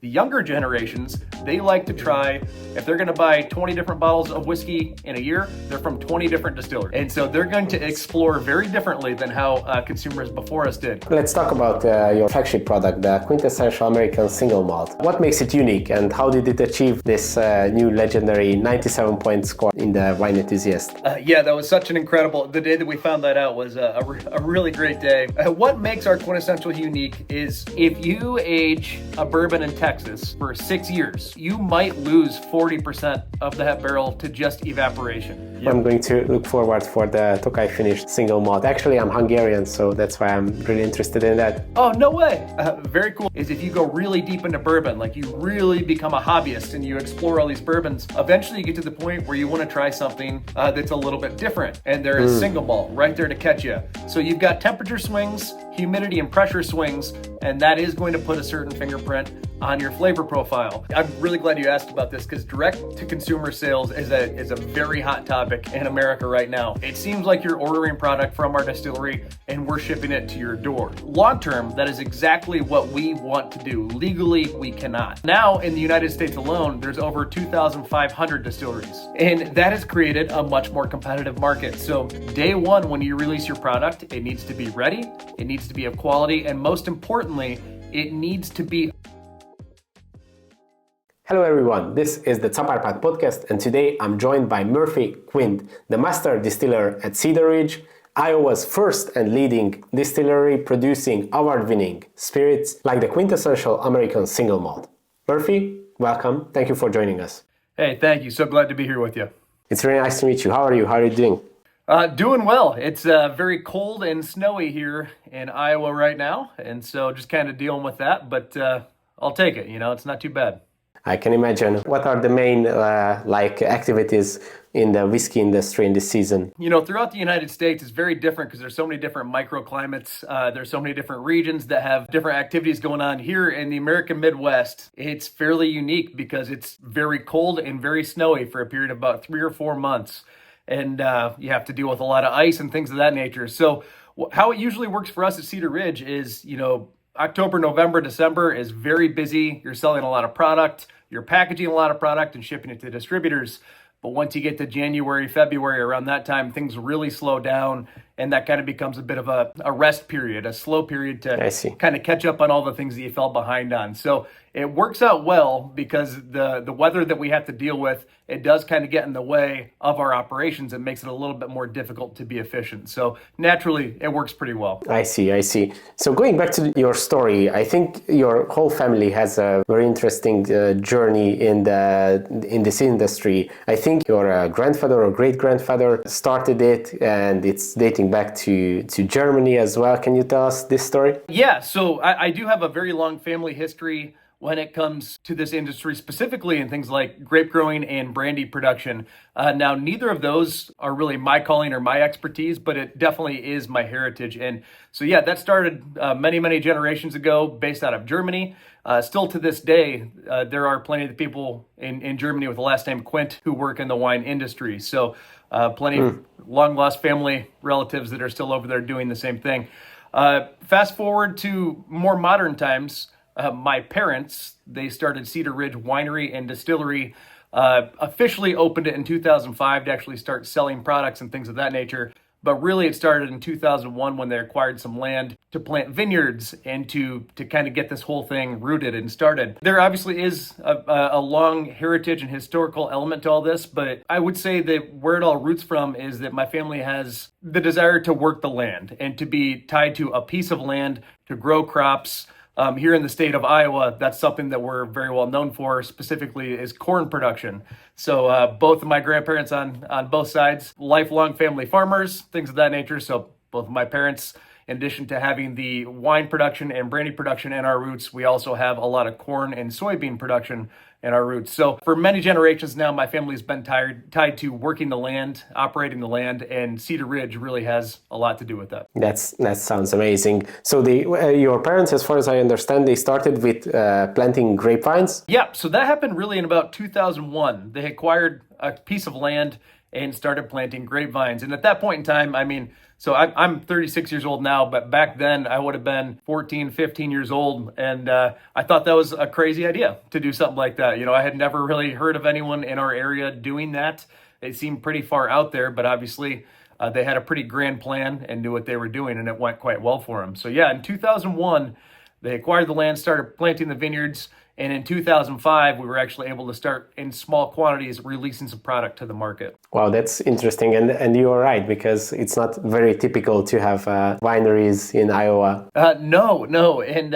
The younger generations, they like to try, if they're going to buy 20 different bottles of whiskey in a year, they're from 20 different distilleries. And so they're going to explore very differently than how consumers before us did. Let's talk about your flagship product, the QuintEssential American Single Malt. What makes it unique and how did it achieve this new legendary 97-point score in the Wine Enthusiast? Yeah, that was such an incredible, the day that we found that out was a really great day. What makes our QuintEssential unique is if you age a bourbon in Texas for 6 years, you might lose 40% of that barrel to just evaporation. Yep. I'm going to look forward for the Tokaj finished single malt. Actually, I'm Hungarian, so that's why I'm really interested in that. Oh, no way. Very cool. Is if you go really deep into bourbon, like you really become a hobbyist and you explore all these bourbons, eventually you get to the point where you want to try something that's a little bit different. And there is single malt right there to catch you. So you've got temperature swings, humidity and pressure swings, and that is going to put a certain fingerprint on your flavor profile. I'm really glad you asked about this because direct to consumer sales is a very hot topic in America right now. It seems like you're ordering product from our distillery and we're shipping it to your door. Long term, that is exactly what we want to do. Legally, we cannot. Now in the United States alone, there's over 2,500 distilleries, and that has created a much more competitive market. So day one, when you release your product, it needs to be ready, it needs to be of quality, and most importantly, it needs to be. Hello everyone, this is the Caparpát podcast, and today I'm joined by Murphy Quint, the master distiller at Cedar Ridge, Iowa's first and leading distillery producing award-winning spirits like the QuintEssential American Single Malt. Murphy, welcome. Thank you for joining us. Hey, thank you. So glad to be here with you. It's really nice to meet you. How are you? How are you doing? Doing well. It's very cold and snowy here in Iowa right now, and so just kind of dealing with that, but I'll take it. It's not too bad. I can imagine. What are the main activities in the whiskey industry in this season? Throughout the United States, it's very different because there's so many different microclimates. There's so many different regions that have different activities going on. Here in the American Midwest, it's fairly unique because it's very cold and very snowy for a period of about 3 or 4 months. And you have to deal with a lot of ice and things of that nature. So how it usually works for us at Cedar Ridge is, October, November, December is very busy. You're selling a lot of product, you're packaging a lot of product and shipping it to distributors. But once you get to January, February, around that time, things really slow down, and that kind of becomes a bit of a rest period, a slow period to kind of catch up on all the things that you fell behind on. So it works out well because the weather that we have to deal with, it does kind of get in the way of our operations. It makes it a little bit more difficult to be efficient. So naturally, it works pretty well. I see. So going back to your story, I think your whole family has a very interesting journey in this industry. I think your grandfather or great-grandfather started it, and it's dating back to Germany as well. Can you tell us this story? Yeah, so I do have a very long family history when it comes to this industry, specifically in things like grape growing and brandy production. Now, neither of those are really my calling or my expertise, but it definitely is my heritage. And so, yeah, that started many, many generations ago based out of Germany. Still to this day, there are plenty of people in Germany with the last name Quint who work in the wine industry. So plenty of long-lost family relatives that are still over there doing the same thing. Fast forward to more modern times, my parents, they started Cedar Ridge Winery and Distillery, officially opened it in 2005 to actually start selling products and things of that nature. But really it started in 2001 when they acquired some land to plant vineyards and to kind of get this whole thing rooted and started. There obviously is a long heritage and historical element to all this, but I would say that where it all roots from is that my family has the desire to work the land and to be tied to a piece of land to grow crops. Here in the state of Iowa, that's something that we're very well known for, specifically is corn production. So both of my grandparents on both sides, lifelong family farmers, things of that nature. So both of my parents, in addition to having the wine production and brandy production in our roots, we also have a lot of corn and soybean production in our roots. So for many generations now, my family's been tied to working the land, operating the land, and Cedar Ridge really has a lot to do with that. That sounds amazing. So your parents, as far as I understand, they started with planting grapevines? Yeah, so that happened really in about 2001. They acquired a piece of land and started planting grapevines. And at that point in time, So I'm 36 years old now, but back then I would have been 14, 15 years old. And I thought that was a crazy idea to do something like that. I had never really heard of anyone in our area doing that. It seemed pretty far out there, but obviously they had a pretty grand plan and knew what they were doing, and it went quite well for them. So yeah, in 2001, they acquired the land, started planting the vineyards. And in 2005, we were actually able to start in small quantities releasing some product to the market. Wow, that's interesting. And you're right, because it's not very typical to have wineries in Iowa. No. And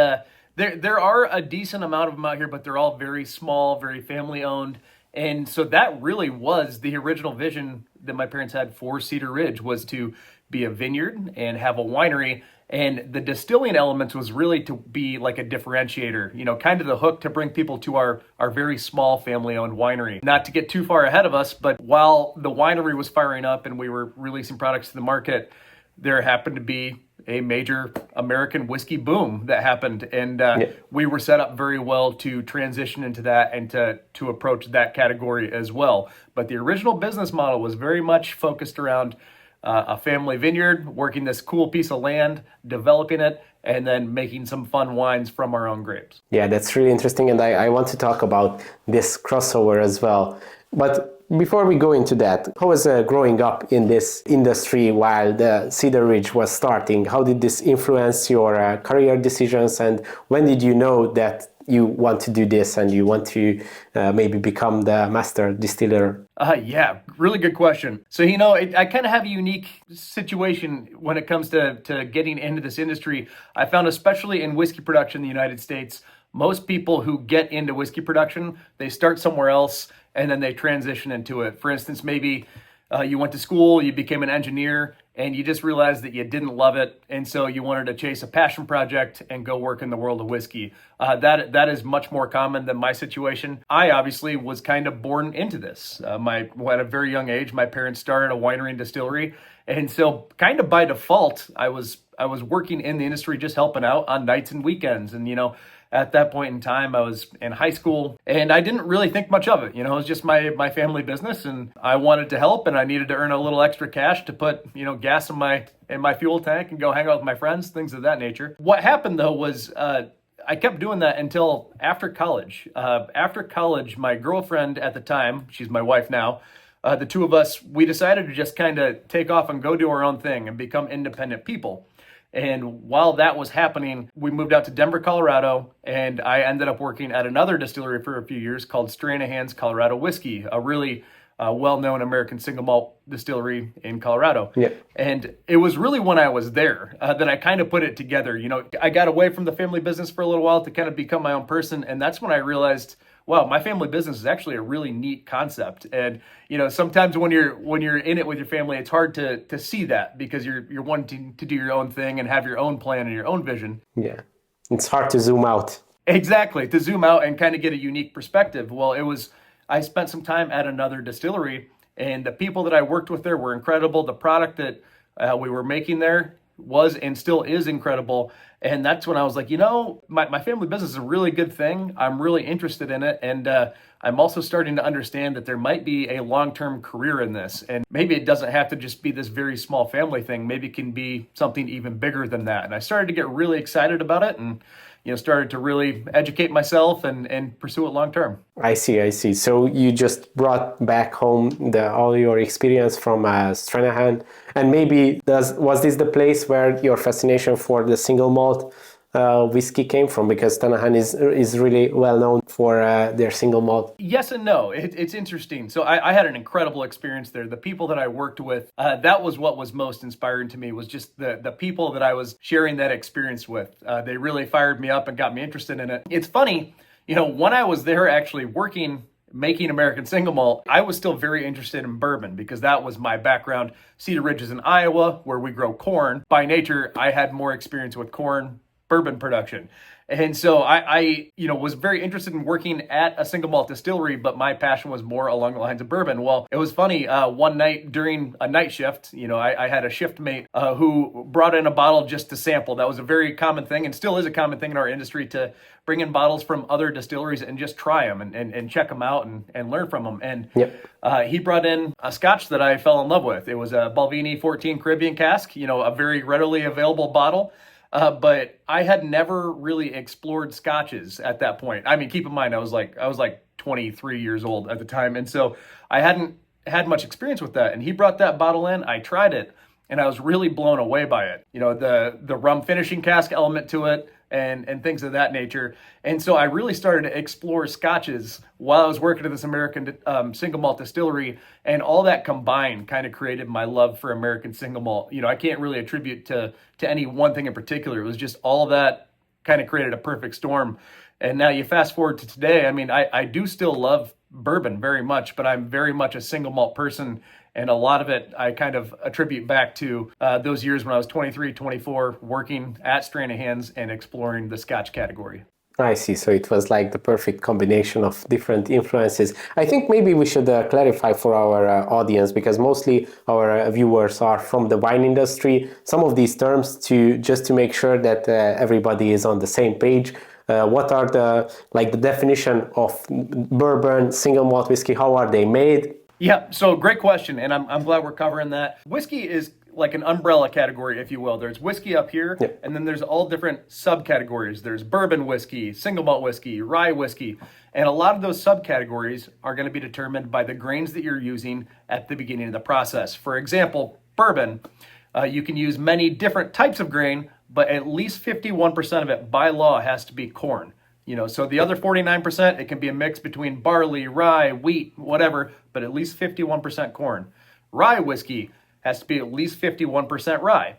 there are a decent amount of them out here, but they're all very small, very family owned. And so that really was the original vision that my parents had for Cedar Ridge, was to be a vineyard and have a winery. And the distilling elements was really to be like a differentiator, kind of the hook to bring people to our very small family-owned winery. Not to get too far ahead of us, but while the winery was firing up and we were releasing products to the market, there happened to be a major American whiskey boom that happened. And we were set up very well to transition into that and to approach that category as well. But the original business model was very much focused around a family vineyard, working this cool piece of land, developing it, and then making some fun wines from our own grapes. Yeah, that's really interesting. And I want to talk about this crossover as well. But before we go into that, how was growing up in this industry while the Cedar Ridge was starting? How did this influence your career decisions? And when did you know that you want to do this and you want to maybe become the master distiller? Yeah, really good question. So, I kind of have a unique situation when it comes to getting into this industry. I found, especially in whiskey production in the United States, most people who get into whiskey production, they start somewhere else and then they transition into it. For instance, maybe you went to school, you became an engineer, and you just realized that you didn't love it, and so you wanted to chase a passion project and go work in the world of whiskey. That is much more common than my situation. I obviously was kind of born into this. At a very young age, my parents started a winery and distillery, and so kind of by default, I was working in the industry, just helping out on nights and weekends, and at that point in time, I was in high school and I didn't really think much of it. It was just my family business, and I wanted to help and I needed to earn a little extra cash to put, gas in my fuel tank and go hang out with my friends, things of that nature. What happened though was I kept doing that until after college. After college, my girlfriend at the time, she's my wife now, the two of us, we decided to just kind of take off and go do our own thing and become independent people. And while that was happening, we moved out to Denver, Colorado, and I ended up working at another distillery for a few years called Stranahan's Colorado Whiskey, a really well-known American single malt distillery in Colorado. Yeah. And it was really when I was there that I kind of put it together. I got away from the family business for a little while to kind of become my own person, and that's when I realized, wow, my family business is actually a really neat concept. And sometimes when you're in it with your family, it's hard to see that because you're wanting to do your own thing and have your own plan and your own vision. Yeah, it's hard to zoom out. Exactly, to zoom out and kind of get a unique perspective. Well, I spent some time at another distillery, and the people that I worked with there were incredible. The product that we were making there was and still is incredible. And that's when I was like, my family business is a really good thing. I'm really interested in it. And I'm also starting to understand that there might be a long-term career in this. And maybe it doesn't have to just be this very small family thing. Maybe it can be something even bigger than that. And I started to get really excited about it and started to really educate myself and pursue it long term. I see. So you just brought back home all your experience from Stranahan, and maybe was this the place where your fascination for the single malt whiskey came from? Because Stranahan is really well known for their single malt. Yes and no. It's interesting. So I had an incredible experience there. The people that I worked with, that was what was most inspiring to me, was just the people that I was sharing that experience with. They really fired me up and got me interested in it. It's funny, when I was there actually working, making American single malt, I was still very interested in bourbon because that was my background. Cedar Ridge is in Iowa, where we grow corn. By nature, I had more experience with corn bourbon production. And so I was very interested in working at a single malt distillery, but my passion was more along the lines of bourbon. Well, it was funny. One night during a night shift, I had a shift mate who brought in a bottle just to sample. That was a very common thing, and still is a common thing in our industry, to bring in bottles from other distilleries and just try them and check them out and learn from them. And he brought in a Scotch that I fell in love with. It was a Balvenie 14 Caribbean cask, a very readily available bottle. But I had never really explored Scotches at that point. I mean, keep in mind, I was like 23 years old at the time. And so I hadn't had much experience with that. And he brought that bottle in, I tried it, and I was really blown away by it. The rum finishing cask element to it and things of that nature. And so I really started to explore Scotches while I was working at this American single malt distillery, and all that combined kind of created my love for American single malt. I can't really attribute to any one thing in particular. It was just all of that kind of created a perfect storm. And now you fast forward to today. I mean, I do still love bourbon very much, but I'm very much a single malt person. And a lot of it I kind of attribute back to those years when I was 23, 24, working at Stranahan's and exploring the Scotch category. I see. So it was like the perfect combination of different influences. I think maybe we should clarify for our audience, because mostly our viewers are from the wine industry, some of these terms to make sure that everybody is on the same page. What are the definition of bourbon, single malt whiskey? How are they made? Yeah, so great question, and I'm glad we're covering that. Whiskey is like an umbrella category, if you will. There's whiskey up here, and then there's all different subcategories. There's bourbon whiskey, single malt whiskey, rye whiskey, and a lot of those subcategories are going to be determined by the grains that you're using at the beginning of the process. For example, bourbon, you can use many different types of grain, but at least 51% of it by law has to be corn. So the other 49%, it can be a mix between barley, rye, wheat, whatever, but at least 51% corn. Rye whiskey has to be at least 51% rye.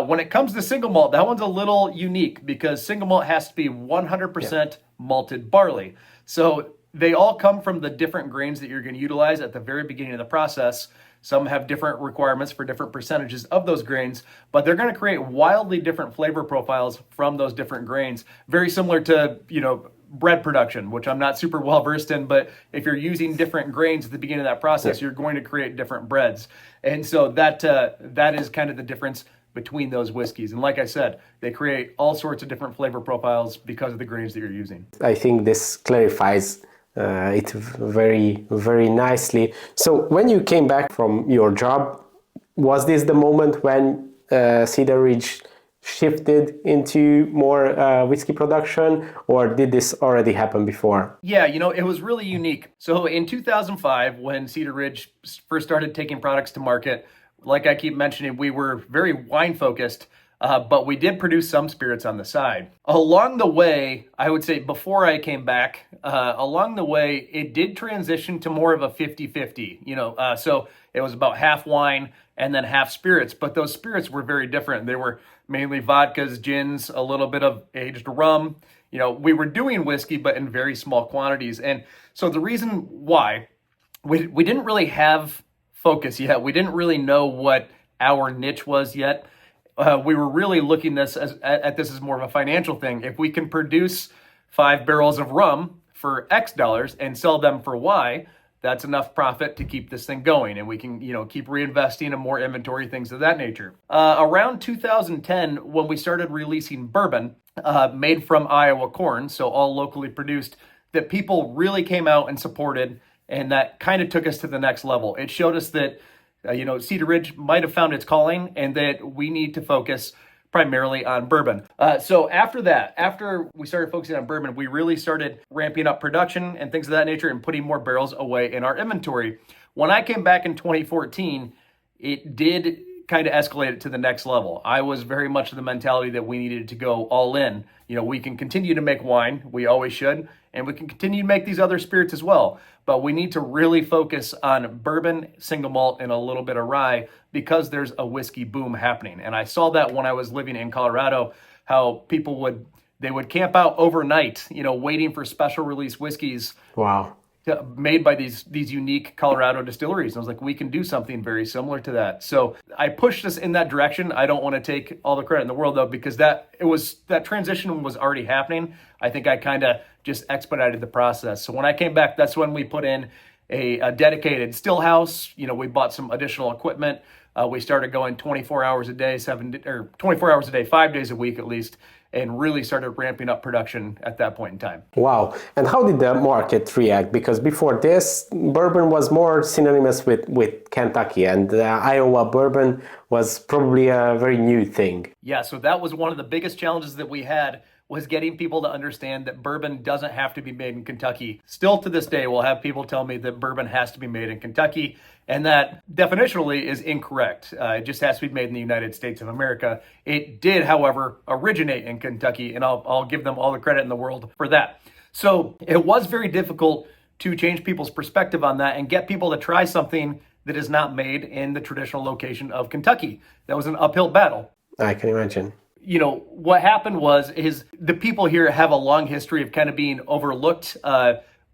When it comes to single malt, that one's a little unique because single malt has to be 100% malted barley. So they all come from the different grains that you're going to utilize at the very beginning of the process. Some have different requirements for different percentages of those grains, but they're going to create wildly different flavor profiles from those different grains. Very similar to, bread production, which I'm not super well versed in, but if you're using different grains at the beginning of that process, you're going to create different breads. And so that is kind of the difference between those whiskeys. And like I said, they create all sorts of different flavor profiles because of the grains that you're using. I think this clarifies it very, very nicely. So when you came back from your job, was this the moment when Cedar Ridge shifted into more whiskey production, or did this already happen before? Yeah, it was really unique. So in 2005, when Cedar Ridge first started taking products to market, like I keep mentioning, we were very wine focused, but we did produce some spirits on the side. Along the way, I would say before I came back, along the way, it did transition to more of a 50-50, so it was about half wine and then half spirits, but those spirits were very different. They were mainly vodkas, gins, a little bit of aged rum. We were doing whiskey, but in very small quantities. And so the reason why we didn't really have focus yet, we didn't really know what our niche was yet. We were really looking at this as more of a financial thing. If we can produce 5 barrels of rum for X dollars and sell them for Y, that's enough profit to keep this thing going, and we can, keep reinvesting in more inventory, things of that nature. Around 2010, when we started releasing bourbon made from Iowa corn, so all locally produced, that people really came out and supported, and that kind of took us to the next level. It showed us that, Cedar Ridge might have found its calling, and that we need to focus primarily on bourbon. So after we started focusing on bourbon, we really started ramping up production and things of that nature and putting more barrels away in our inventory. When I came back in 2014, it did kind of escalate it to the next level. I was very much of the mentality that we needed to go all in. We can continue to make wine, we always should, and we can continue to make these other spirits as well. But we need to really focus on bourbon, single malt, and a little bit of rye because there's a whiskey boom happening. And I saw that when I was living in Colorado, how people would camp out overnight, waiting for special release whiskeys. Wow. made by these unique Colorado distilleries. And I was like, we can do something very similar to that. So I pushed us in that direction. I don't want to take all the credit in the world though, because that transition was already happening. I think I kind of just expedited the process. So when I came back, that's when we put in a dedicated still house. We bought some additional equipment. We started going 24 hours a day, 24 hours a day, 5 days a week at least, and really started ramping up production at that point in time. Wow. And how did the market react? Because before this, bourbon was more synonymous with Kentucky, and Iowa bourbon was probably a very new thing. Yeah, so that was one of the biggest challenges that we had, was getting people to understand that bourbon doesn't have to be made in Kentucky. Still to this day, we'll have people tell me that bourbon has to be made in Kentucky, and that definitionally is incorrect. It just has to be made in the United States of America. It did, however, originate in Kentucky, and I'll give them all the credit in the world for that. So it was very difficult to change people's perspective on that and get people to try something that is not made in the traditional location of Kentucky. That was an uphill battle. I can imagine. What happened is the people here have a long history of kind of being overlooked.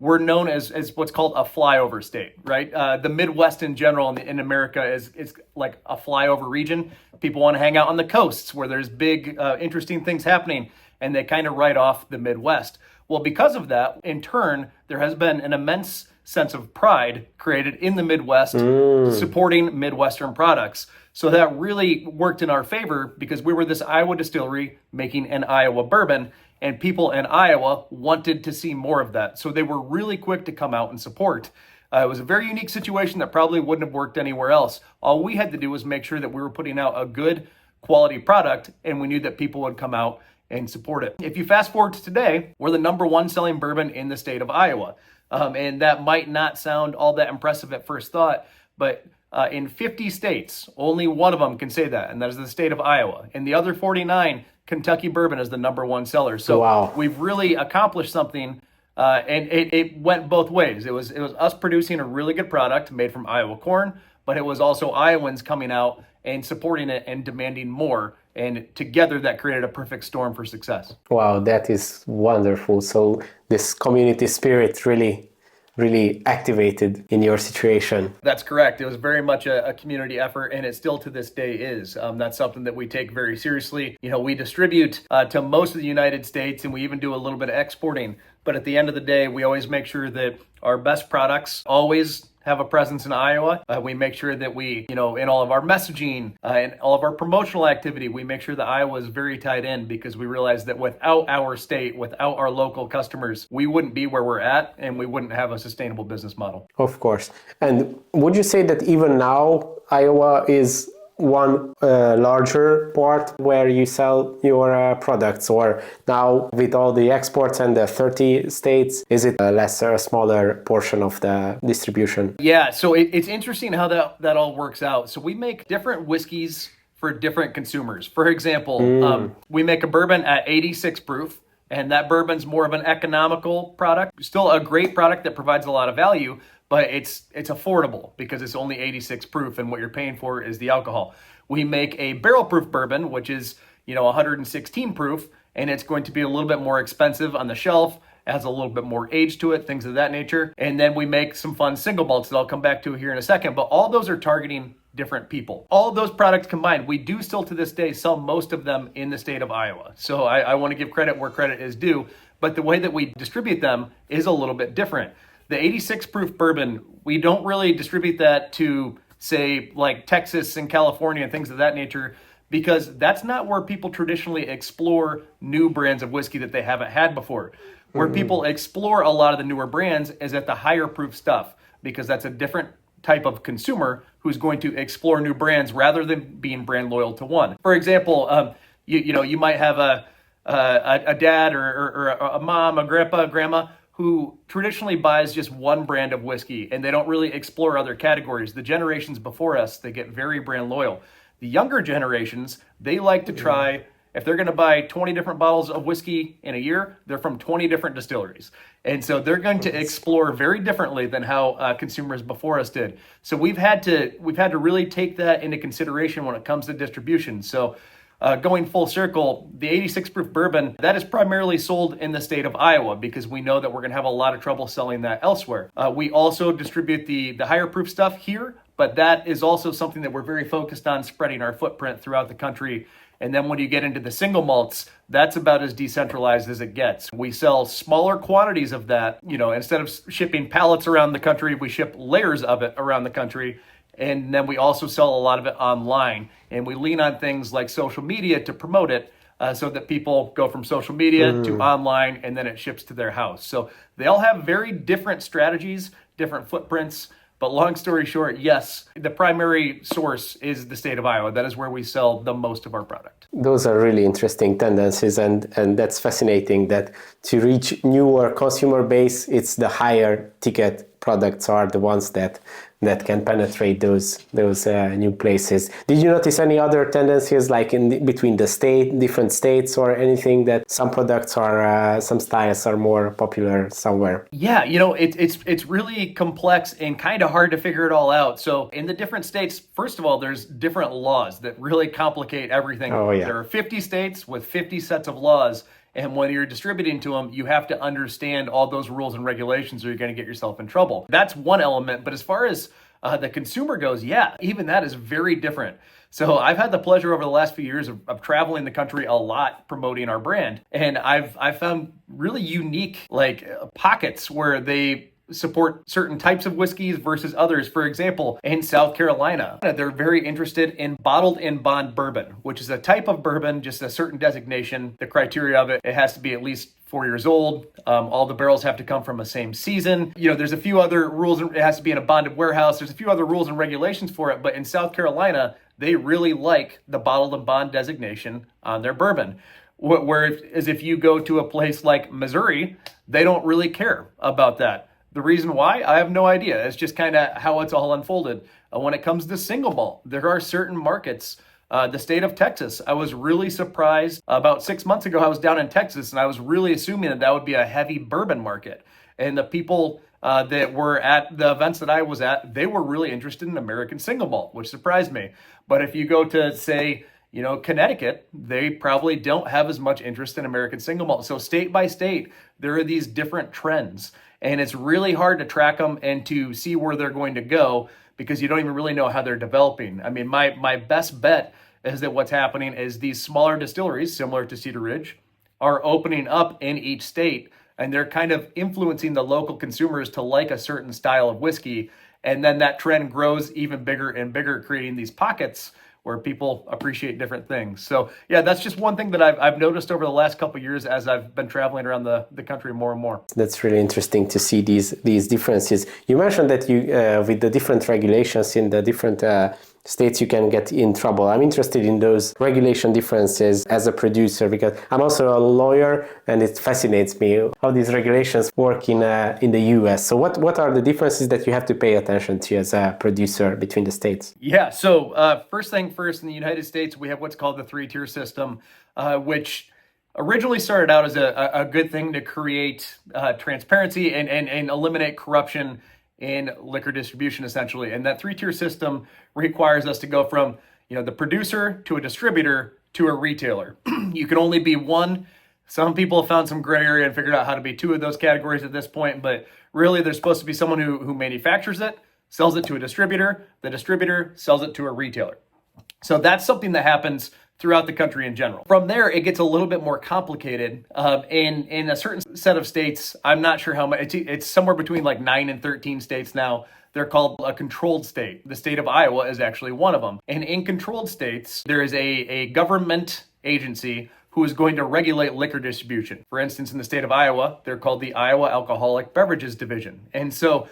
We're known as what's called a flyover state, right? The Midwest in general in America is like a flyover region. People want to hang out on the coasts where there's big, interesting things happening, and they kind of write off the Midwest. Well, because of that, in turn, there has been an immense sense of pride created in the Midwest supporting Midwestern products. So that really worked in our favor because we were this Iowa distillery making an Iowa bourbon, and people in Iowa wanted to see more of that. So they were really quick to come out and support. It was a very unique situation that probably wouldn't have worked anywhere else. All we had to do was make sure that we were putting out a good quality product, and we knew that people would come out and support it. If you fast forward to today, we're the number one selling bourbon in the state of Iowa. And that might not sound all that impressive at first thought, but in 50 states, only one of them can say that, and that is the state of Iowa. In the other 49, Kentucky bourbon is the number one seller. So wow. We've really accomplished something, and it went both ways. It was us producing a really good product made from Iowa corn, but it was also Iowans coming out and supporting it and demanding more. And together that created a perfect storm for success. Wow, that is wonderful. So this community spirit really activated in your situation. That's correct. It was very much a community effort, and it still to this day is. That's something that we take very seriously. We distribute to most of the United States, and we even do a little bit of exporting. But at the end of the day, we always make sure that our best products always have a presence in Iowa. We make sure that we, in all of our messaging and all of our promotional activity, we make sure that Iowa is very tied in, because we realize that without our state, without our local customers, we wouldn't be where we're at, and we wouldn't have a sustainable business model. Of course. And would you say that even now Iowa is one larger part where you sell your products, or now with all the exports and the 30 states, is it a smaller portion of the distribution? Yeah, so it's interesting how that all works out. So we make different whiskeys for different consumers. For example, we make a bourbon at 86 proof, and that bourbon's more of an economical product, still a great product that provides a lot of value, but it's affordable because it's only 86 proof, and what you're paying for is the alcohol. We make a barrel proof bourbon, which is 116 proof, and it's going to be a little bit more expensive on the shelf, has a little bit more age to it, things of that nature. And then we make some fun single malts that I'll come back to here in a second, but all those are targeting different people. All of those products combined, we do still to this day sell most of them in the state of Iowa. So I want to give credit where credit is due, but the way that we distribute them is a little bit different. The 86 proof bourbon, we don't really distribute that to, say, like Texas and California and things of that nature, because that's not where people traditionally explore new brands of whiskey that they haven't had before. Where people explore a lot of the newer brands is at the higher proof stuff, because that's a different type of consumer who's going to explore new brands rather than being brand loyal to one. For example, you might have a dad or a mom, a grandpa, a grandma who traditionally buys just one brand of whiskey, and they don't really explore other categories. The generations before us, they get very brand loyal. The younger generations, they like to try, if they're going to buy 20 different bottles of whiskey in a year, they're from 20 different distilleries. And so they're going to explore very differently than how consumers before us did. So we've had to really take that into consideration when it comes to distribution. So Going full circle, the 86 proof bourbon, that is primarily sold in the state of Iowa because we know that we're going to have a lot of trouble selling that elsewhere. We also distribute the higher proof stuff here, but that is also something that we're very focused on spreading our footprint throughout the country. And then when you get into the single malts, that's about as decentralized as it gets. We sell smaller quantities of that. Instead of shipping pallets around the country, we ship layers of it around the country. And then we also sell a lot of it online. And we lean on things like social media to promote it so that people go from social media to online and then it ships to their house. So they all have very different strategies, different footprints. But long story short, yes, the primary source is the state of Iowa. That is where we sell the most of our product. Those are really interesting tendencies, and that's fascinating that to reach newer consumer base, it's the higher ticket products are the ones that can penetrate those new places. Did you notice any other tendencies like between the different states or anything that some products are, some styles are more popular somewhere? Yeah, it's really complex and kind of hard to figure it all out. So in the different states, first of all, there's different laws that really complicate everything. Oh, yeah. There are 50 states with 50 sets of laws. And when you're distributing to them, you have to understand all those rules and regulations or you're going to get yourself in trouble. That's one element. But as far as the consumer goes, yeah, even that is very different. So I've had the pleasure over the last few years of traveling the country a lot promoting our brand. And I've found really unique pockets where they support certain types of whiskeys versus others. For example, in South Carolina, they're very interested in bottled in bond bourbon, which is a type of bourbon, just a certain designation. The criteria of it has to be at least 4 years old. All the barrels have to come from the same season. There's a few other rules. It has to be in a bonded warehouse. There's a few other rules and regulations for it. But in South Carolina, they really like the bottled in bond designation on their bourbon. Whereas if you go to a place like Missouri, they don't really care about that. The reason why, I have no idea. It's just kind of how it's all unfolded. When it comes to single malt, there are certain markets. The state of Texas, I was really surprised. About 6 months ago, I was down in Texas, and I was really assuming that would be a heavy bourbon market. And the people that were at the events that I was at, they were really interested in American single malt, which surprised me. But if you go to, say, Connecticut, they probably don't have as much interest in American single malt. So state by state, there are these different trends. And it's really hard to track them and to see where they're going to go because you don't even really know how they're developing. I mean, my best bet is that what's happening is these smaller distilleries, similar to Cedar Ridge, are opening up in each state. And they're kind of influencing the local consumers to like a certain style of whiskey. And then that trend grows even bigger and bigger, creating these pockets where people appreciate different things. So yeah, that's just one thing that I've noticed over the last couple of years as I've been traveling around the country more and more. That's really interesting to see these differences. You mentioned that you with the different regulations in the different states you can get in trouble. I'm interested in those regulation differences as a producer because I'm also a lawyer and it fascinates me how these regulations work in the US. So what are the differences that you have to pay attention to as a producer between the states? Yeah, so first thing first, in the United States, we have what's called the three-tier system, which originally started out as a good thing to create transparency and eliminate corruption in liquor distribution, essentially. And that three-tier system requires us to go from, the producer to a distributor to a retailer. You can only be one. Some people have found some gray area and figured out how to be two of those categories at this point, but really there's supposed to be someone who manufactures it, sells it to a distributor, the distributor sells it to a retailer. So that's something that happens throughout the country in general. From there, it gets a little bit more complicated. In a certain set of states, I'm not sure how much, it's somewhere between like 9 and 13 states now. They're called a controlled state. The state of Iowa is actually one of them. And in controlled states, there is a government agency who is going to regulate liquor distribution. For instance, in the state of Iowa, they're called the Iowa Alcoholic Beverages Division. And so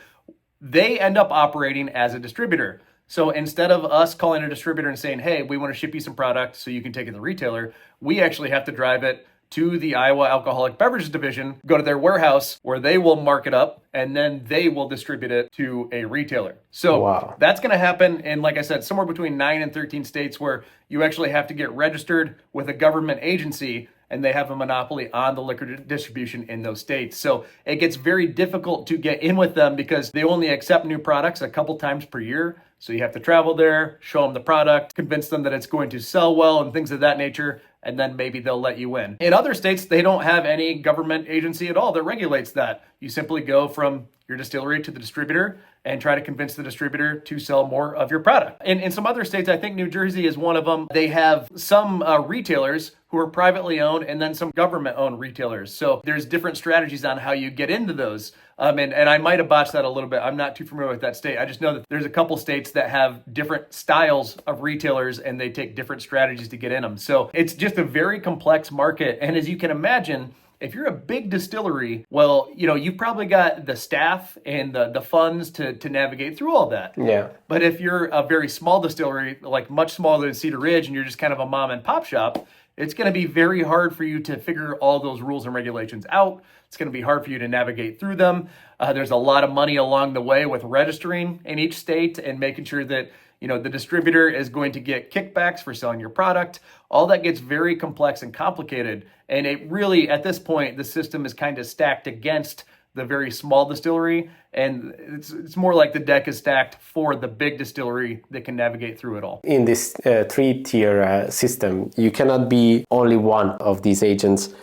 they end up operating as a distributor. So instead of us calling a distributor and saying, hey, we want to ship you some product so you can take it to the retailer, we actually have to drive it to the Iowa Alcoholic Beverages Division, go to their warehouse where they will mark it up, and then they will distribute it to a retailer. So That's going to happen in, like I said, somewhere between 9 and 13 states where you actually have to get registered with a government agency and they have a monopoly on the liquor distribution in those states. So it gets very difficult to get in with them because they only accept new products a couple times per year. So you have to travel there, show them the product, convince them that it's going to sell well and things of that nature, and then maybe they'll let you in. In other states, they don't have any government agency at all that regulates that. You simply go from your distillery to the distributor and try to convince the distributor to sell more of your product. In some other states, I think New Jersey is one of them, they have some retailers who are privately owned and then some government-owned retailers. So there's different strategies on how you get into those. And I might have botched that a little bit. I'm not too familiar with that state. I just know that there's a couple states that have different styles of retailers and they take different strategies to get in them. So it's just a very complex market. And as you can imagine, if you're a big distillery, well, you've probably got the staff and the funds to navigate through all that. Yeah. But if you're a very small distillery, like much smaller than Cedar Ridge, and you're just kind of a mom and pop shop, it's going to be very hard for you to figure all those rules and regulations out. It's going to be hard for you to navigate through them. There's a lot of money along the way with registering in each state and making sure that the distributor is going to get kickbacks for selling your product. All that gets very complex and complicated. And it really, at this point, the system is kind of stacked against the very small distillery. And it's more like the deck is stacked for the big distillery that can navigate through it all. In this three-tier system, you cannot be only one of these agents.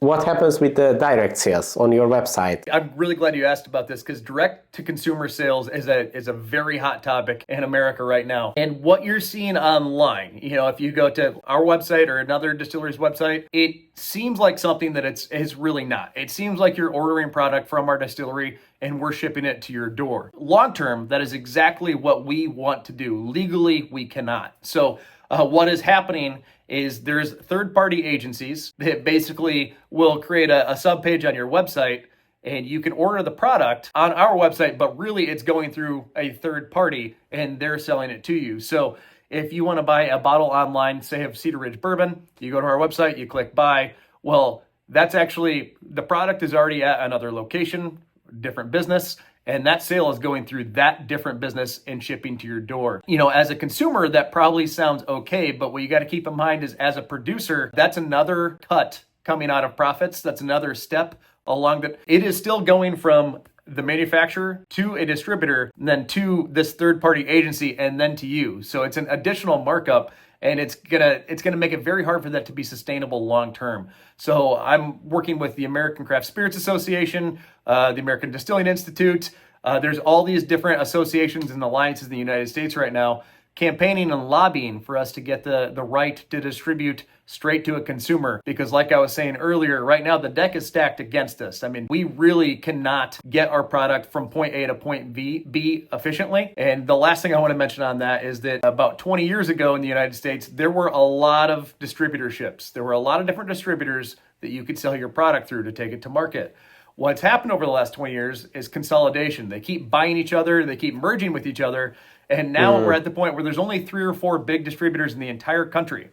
What happens with the direct sales on your website? I'm really glad you asked about this because direct-to-consumer sales is a very hot topic in America right now. And what you're seeing online, if you go to our website or another distillery's website, it seems like something that it's really not. It seems like you're ordering product from our distillery and we're shipping it to your door. Long-term, that is exactly what we want to do. Legally, we cannot. So what is happening is there's third-party agencies that basically will create a subpage on your website and you can order the product on our website, but really it's going through a third party and they're selling it to you. So if you want to buy a bottle online, say of Cedar Ridge Bourbon, you go to our website, you click buy. Well, that's actually, the product is already at another location, different business, and that sale is going through that different business and shipping to your door. As a consumer, that probably sounds okay, but what you got to keep in mind is as a producer, that's another cut coming out of profits. That's another step along that. It is still going from the manufacturer to a distributor, and then to this third-party agency, and then to you. So it's an additional markup, and it's gonna make it very hard for that to be sustainable long term. So I'm working with the American Craft Spirits Association, the American Distilling Institute. There's all these different associations and alliances in the United States right now campaigning and lobbying for us to get the right to distribute straight to a consumer. Because like I was saying earlier, right now the deck is stacked against us. I mean, we really cannot get our product from point A to point B efficiently. And the last thing I want to mention on that is that about 20 years ago in the United States, there were a lot of distributorships. There were a lot of different distributors that you could sell your product through to take it to market. What's happened over the last 20 years is consolidation. They keep buying each other, they keep merging with each other, and now we're at the point where there's only 3 or 4 big distributors in the entire country.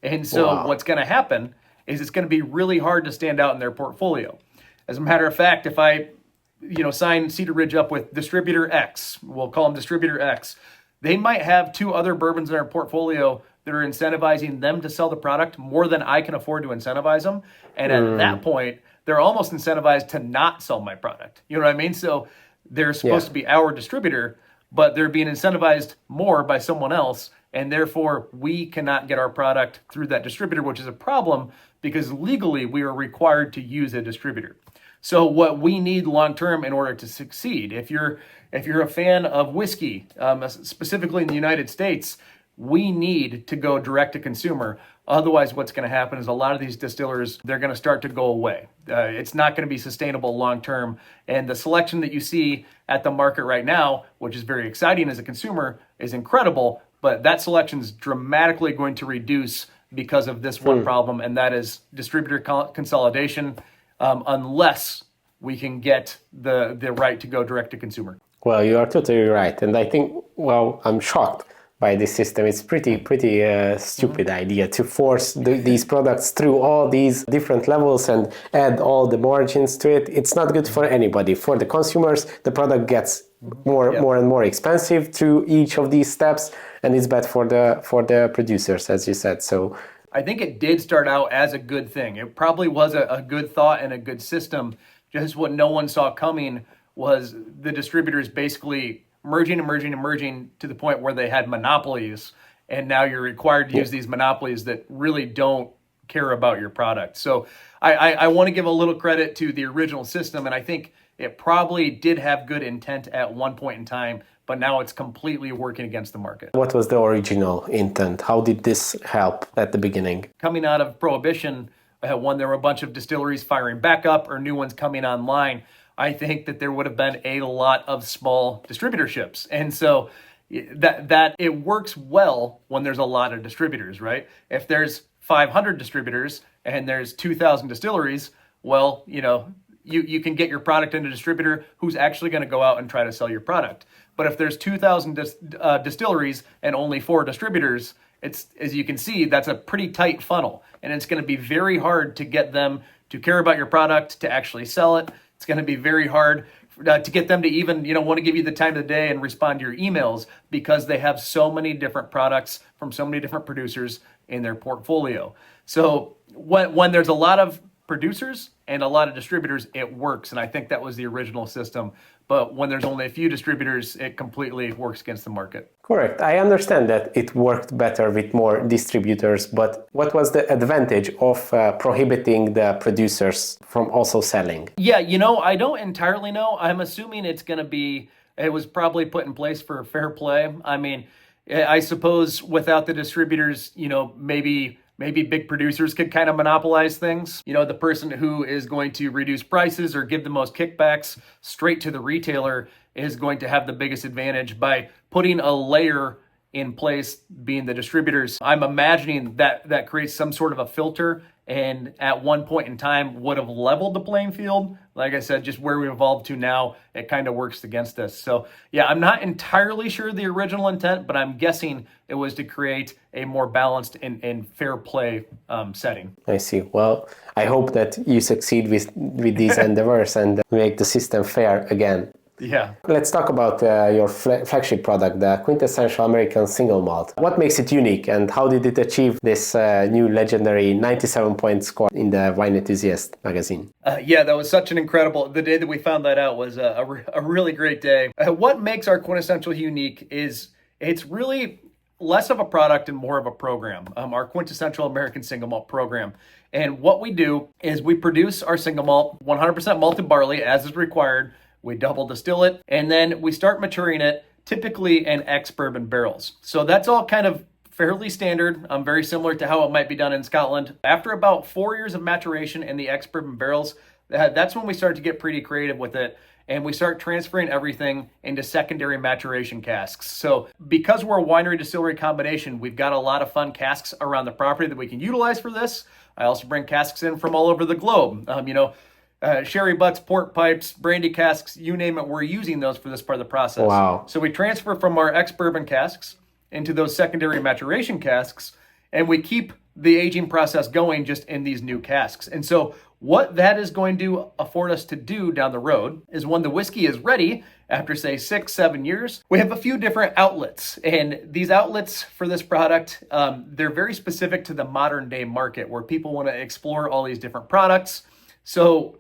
And so what's going to happen is it's going to be really hard to stand out in their portfolio. As a matter of fact, if I sign Cedar Ridge up with distributor X, we'll call them distributor X, they might have 2 other bourbons in their portfolio that are incentivizing them to sell the product more than I can afford to incentivize them. And at that point, they're almost incentivized to not sell my product. You know what I mean? So they're supposed to be our distributor, but they're being incentivized more by someone else. And therefore, we cannot get our product through that distributor, which is a problem because legally we are required to use a distributor. So what we need long-term in order to succeed, if you're a fan of whiskey, specifically in the United States, we need to go direct to consumer. Otherwise, what's going to happen is a lot of these distillers, they're going to start to go away. It's not going to be sustainable long-term. And the selection that you see at the market right now, which is very exciting as a consumer, is incredible. But that selection is dramatically going to reduce because of this one problem, and that is distributor consolidation, unless we can get the right to go direct to consumer. Well, you are totally right. And I think, I'm shocked by this system. It's pretty stupid idea to force these products through all these different levels and add all the margins to it. It's not good for anybody. For the consumers, the product gets more and more expensive through each of these steps, and it's bad for the producers, as you said. So I think it did start out as a good thing. It probably was a good thought and a good system. Just what no one saw coming was the distributors basically merging to the point where they had monopolies. And now you're required to use these monopolies that really don't care about your product. So I want to give a little credit to the original system. And I think it probably did have good intent at one point in time, but now it's completely working against the market. What was the original intent? How did this help at the beginning? Coming out of Prohibition, when there were a bunch of distilleries firing back up or new ones coming online, I think that there would have been a lot of small distributorships. And so that it works well when there's a lot of distributors, right? If there's 500 distributors and there's 2,000 distilleries, well, you can get your product into a distributor who's actually going to go out and try to sell your product. But if there's 2,000 distilleries and only 4 distributors, it's, as you can see, that's a pretty tight funnel. And it's going to be very hard to get them to care about your product, to actually sell it. It's going to be very hard to get them to even, want to give you the time of the day and respond to your emails, because they have so many different products from so many different producers in their portfolio. So when there's a lot of producers and a lot of distributors, it works. And I think that was the original system. But when there's only a few distributors, it completely works against the market. Correct. I understand that it worked better with more distributors, but what was the advantage of prohibiting the producers from also selling? Yeah, I don't entirely know. I'm assuming it was probably put in place for fair play. I mean, I suppose without the distributors, maybe big producers could kind of monopolize things. The person who is going to reduce prices or give the most kickbacks straight to the retailer is going to have the biggest advantage by putting a layer in place, being the distributors. I'm imagining that creates some sort of a filter, and at one point in time would have leveled the playing field. Like I said, just where we evolved to now, it kind of works against us. So yeah, I'm not entirely sure the original intent, but I'm guessing it was to create a more balanced and fair play setting. I see. Well, I hope that you succeed with these endeavors and make the system fair again. Yeah. Let's talk about your flagship product, the QuintEssential American Single Malt. What makes it unique, and how did it achieve this new legendary 97-point score in the Wine Enthusiast magazine? Yeah, that was such an incredible... The day that we found that out was a really great day. What makes our QuintEssential unique is it's really less of a product and more of a program, our QuintEssential American Single Malt program. And what we do is we produce our single malt, 100% malted barley as is required. We double distill it, and then we start maturing it, typically in ex-bourbon barrels. So that's all kind of fairly standard, very similar to how it might be done in Scotland. After about 4 years of maturation in the ex-bourbon barrels, that's when we start to get pretty creative with it, and we start transferring everything into secondary maturation casks. So because we're a winery distillery combination, we've got a lot of fun casks around the property that we can utilize for this. I also bring casks in from all over the globe. Sherry butts, port pipes, brandy casks, you name it, we're using those for this part of the process. Wow. So we transfer from our ex-bourbon casks into those secondary maturation casks, and we keep the aging process going just in these new casks. And so what that is going to afford us to do down the road is when the whiskey is ready, after say 6-7 years, we have a few different outlets. And these outlets for this product, they're very specific to the modern day market where people want to explore all these different products. So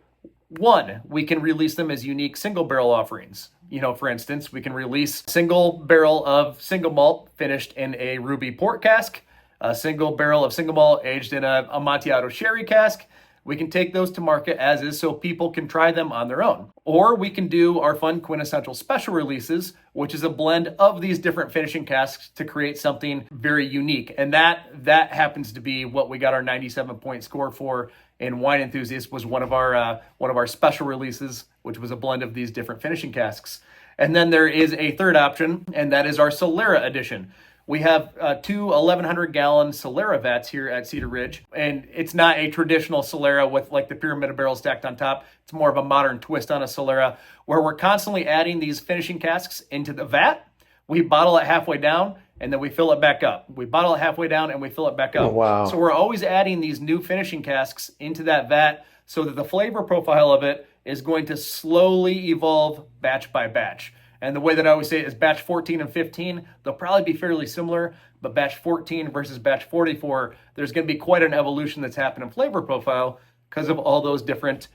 one, we can release them as unique single barrel offerings. For instance, we can release single barrel of single malt finished in a ruby port cask, a single barrel of single malt aged in a Amontillado sherry cask. We can take those to market as is so people can try them on their own. Or we can do our fun QuintEssential special releases, which is a blend of these different finishing casks to create something very unique. And that happens to be what we got our 97-point score for in Wine Enthusiast, was one of our special releases, which was a blend of these different finishing casks. And then there is a third option, and that is our Solera edition. We have 2 1,100-gallon Solera vats here at Cedar Ridge, and it's not a traditional Solera with like the pyramid of barrels stacked on top. It's more of a modern twist on a Solera, where we're constantly adding these finishing casks into the vat. We bottle it halfway down, and then we fill it back up. We bottle it halfway down, and we fill it back up. Oh, wow. So we're always adding these new finishing casks into that vat so that the flavor profile of it is going to slowly evolve batch by batch. And the way that I always say it is batch 14 and 15, they'll probably be fairly similar, but batch 14 versus batch 44, there's going to be quite an evolution that's happened in flavor profile because of all those different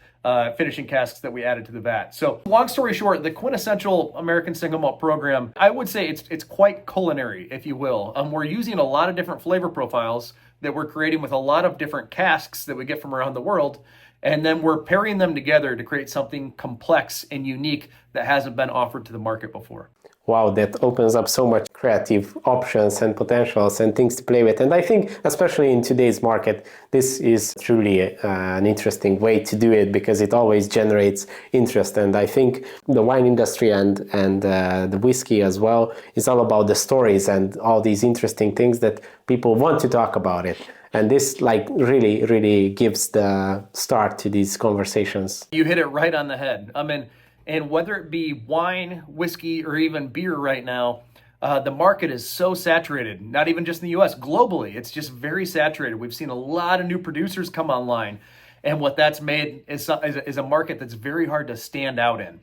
finishing casks that we added to the vat. So long story short, the Quintessential American Single Malt program, I would say it's quite culinary, if you will. We're using a lot of different flavor profiles that we're creating with a lot of different casks that we get from around the world. And then we're pairing them together to create something complex and unique that hasn't been offered to the market before. Wow, that opens up so much creative options and potentials and things to play with. And I think, especially in today's market, this is truly an interesting way to do it because it always generates interest. And I think the wine industry and the whiskey as well is all about the stories and all these interesting things that people want to talk about it. And this really gives the start to these conversations. You hit it right on the head. I mean, and whether it be wine, whiskey, or even beer right now, the market is so saturated, not even just in the US, globally. It's just very saturated. We've seen a lot of new producers come online. And what that's made is a market that's very hard to stand out in.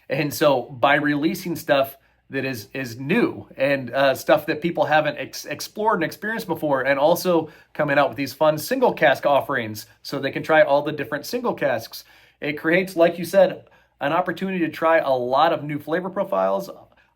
And so by releasing stuff that is new and stuff that people haven't explored and experienced before, and also coming out with these fun single cask offerings so they can try all the different single casks, it creates, like you said, an opportunity to try a lot of new flavor profiles,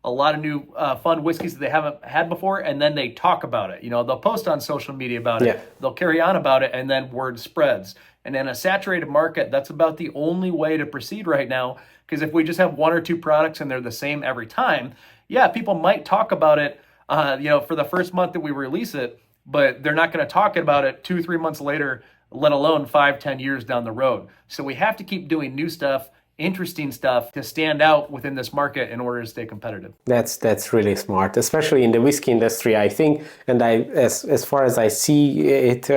a lot of new fun whiskeys that they haven't had before, and then they talk about it. You know, they'll post on social media about it, they'll carry on about it, and then word spreads. And in a saturated market, that's about the only way to proceed right now, because if we just have one or two products and they're the same every time, yeah, people might talk about it, for the first month that we release it, but they're not going to talk about it 2-3 months later, let alone 5-10 years down the road. So we have to keep doing new stuff, interesting stuff to stand out within this market in order to stay competitive. That's really smart, especially in the whiskey industry, I think. And as far as I see it,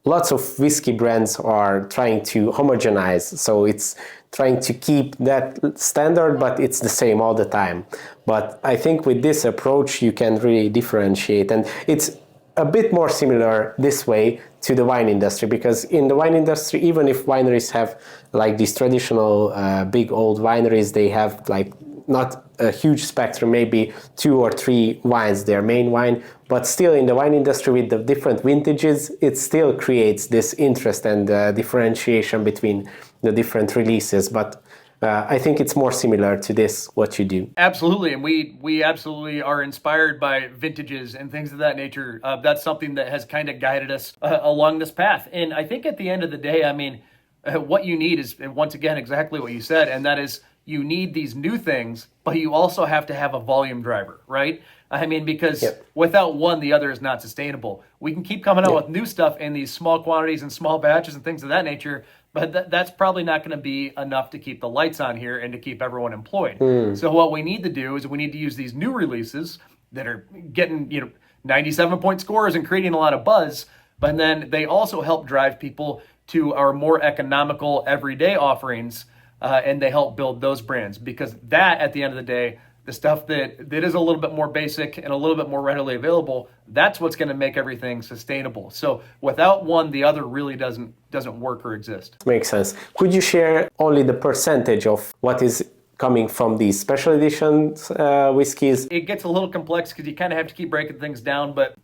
lots of whiskey brands are trying to homogenize. So it's trying to keep that standard, but it's the same all the time. But I think with this approach, you can really differentiate. And it's a bit more similar this way to the wine industry, because in the wine industry, even if wineries have like these traditional big old wineries, they have like not a huge spectrum, maybe 2 or 3 wines, their main wine, but still in the wine industry with the different vintages, it still creates this interest and differentiation between the different releases. But I think it's more similar to this, what you do. Absolutely. And we absolutely are inspired by vintages and things of that nature. That's something that has kind of guided us along this path. And I think at the end of the day, I mean, what you need is, once again, exactly what you said. And that is, you need these new things, but you also have to have a volume driver, right? I mean, because without one, the other is not sustainable. We can keep coming out with new stuff in these small quantities and small batches and things of that nature, but that's probably not going to be enough to keep the lights on here and to keep everyone employed. So what we need to do is we need to use these new releases that are getting 97-point scores and creating a lot of buzz, but then they also help drive people to our more economical everyday offerings, and they help build those brands, because that, at the end of the day, the stuff that is a little bit more basic and a little bit more readily available, that's what's going to make everything sustainable. So without one, the other really doesn't work or exist. Makes sense. Could you share only the percentage of what is coming from these special editions whiskeys? It gets a little complex because you kind of have to keep breaking things down, but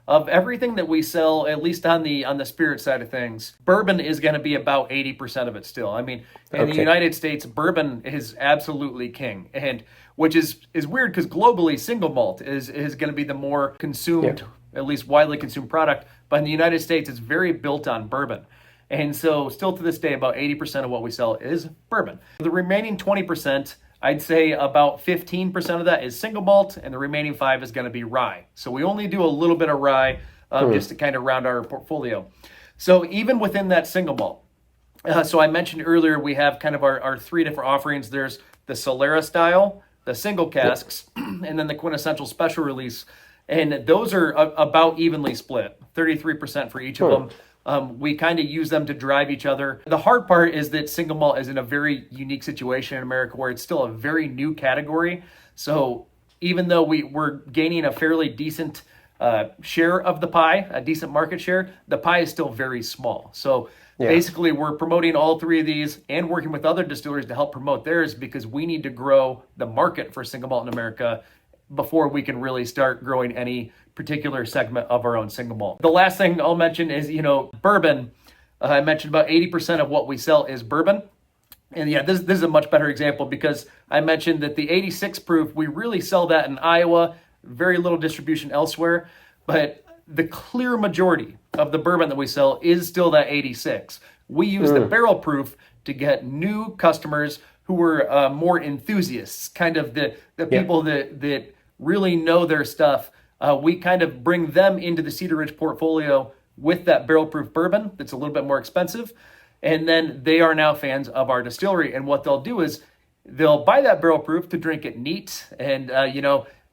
of everything that we sell, at least on the spirit side of things, bourbon is going to be about 80% of it still. I mean, in the United States, bourbon is absolutely king, and which is weird because globally, single malt is going to be the more consumed, at least widely consumed product. But in the United States, it's very built on bourbon. And so still to this day, about 80% of what we sell is bourbon. The remaining 20%, I'd say about 15% of that is single malt, and the remaining 5% is going to be rye. So we only do a little bit of rye just to kind of round our portfolio. So even within that single malt, so I mentioned earlier, we have kind of our 3 different offerings. There's the Solera style, the single casks, and then the Quintessential special release. And those are about evenly split, 33% for each of them. We kind of use them to drive each other. The hard part is that single malt is in a very unique situation in America where it's still a very new category. So even though we're gaining a fairly decent share of the pie, a decent market share, the pie is still very small. So basically we're promoting all 3 of these and working with other distilleries to help promote theirs, because we need to grow the market for single malt in America before we can really start growing any particular segment of our own single malt. The last thing I'll mention is, bourbon. I mentioned about 80% of what we sell is bourbon. And yeah, this is a much better example because I mentioned that the 86 proof, we really sell that in Iowa, very little distribution elsewhere. But the clear majority of the bourbon that we sell is still that 86. We use the barrel proof to get new customers who were more enthusiasts, kind of the people that really know their stuff. We kind of bring them into the Cedar Ridge portfolio with that barrel proof bourbon that's a little bit more expensive. And then they are now fans of our distillery. And what they'll do is they'll buy that barrel proof to drink it neat. And,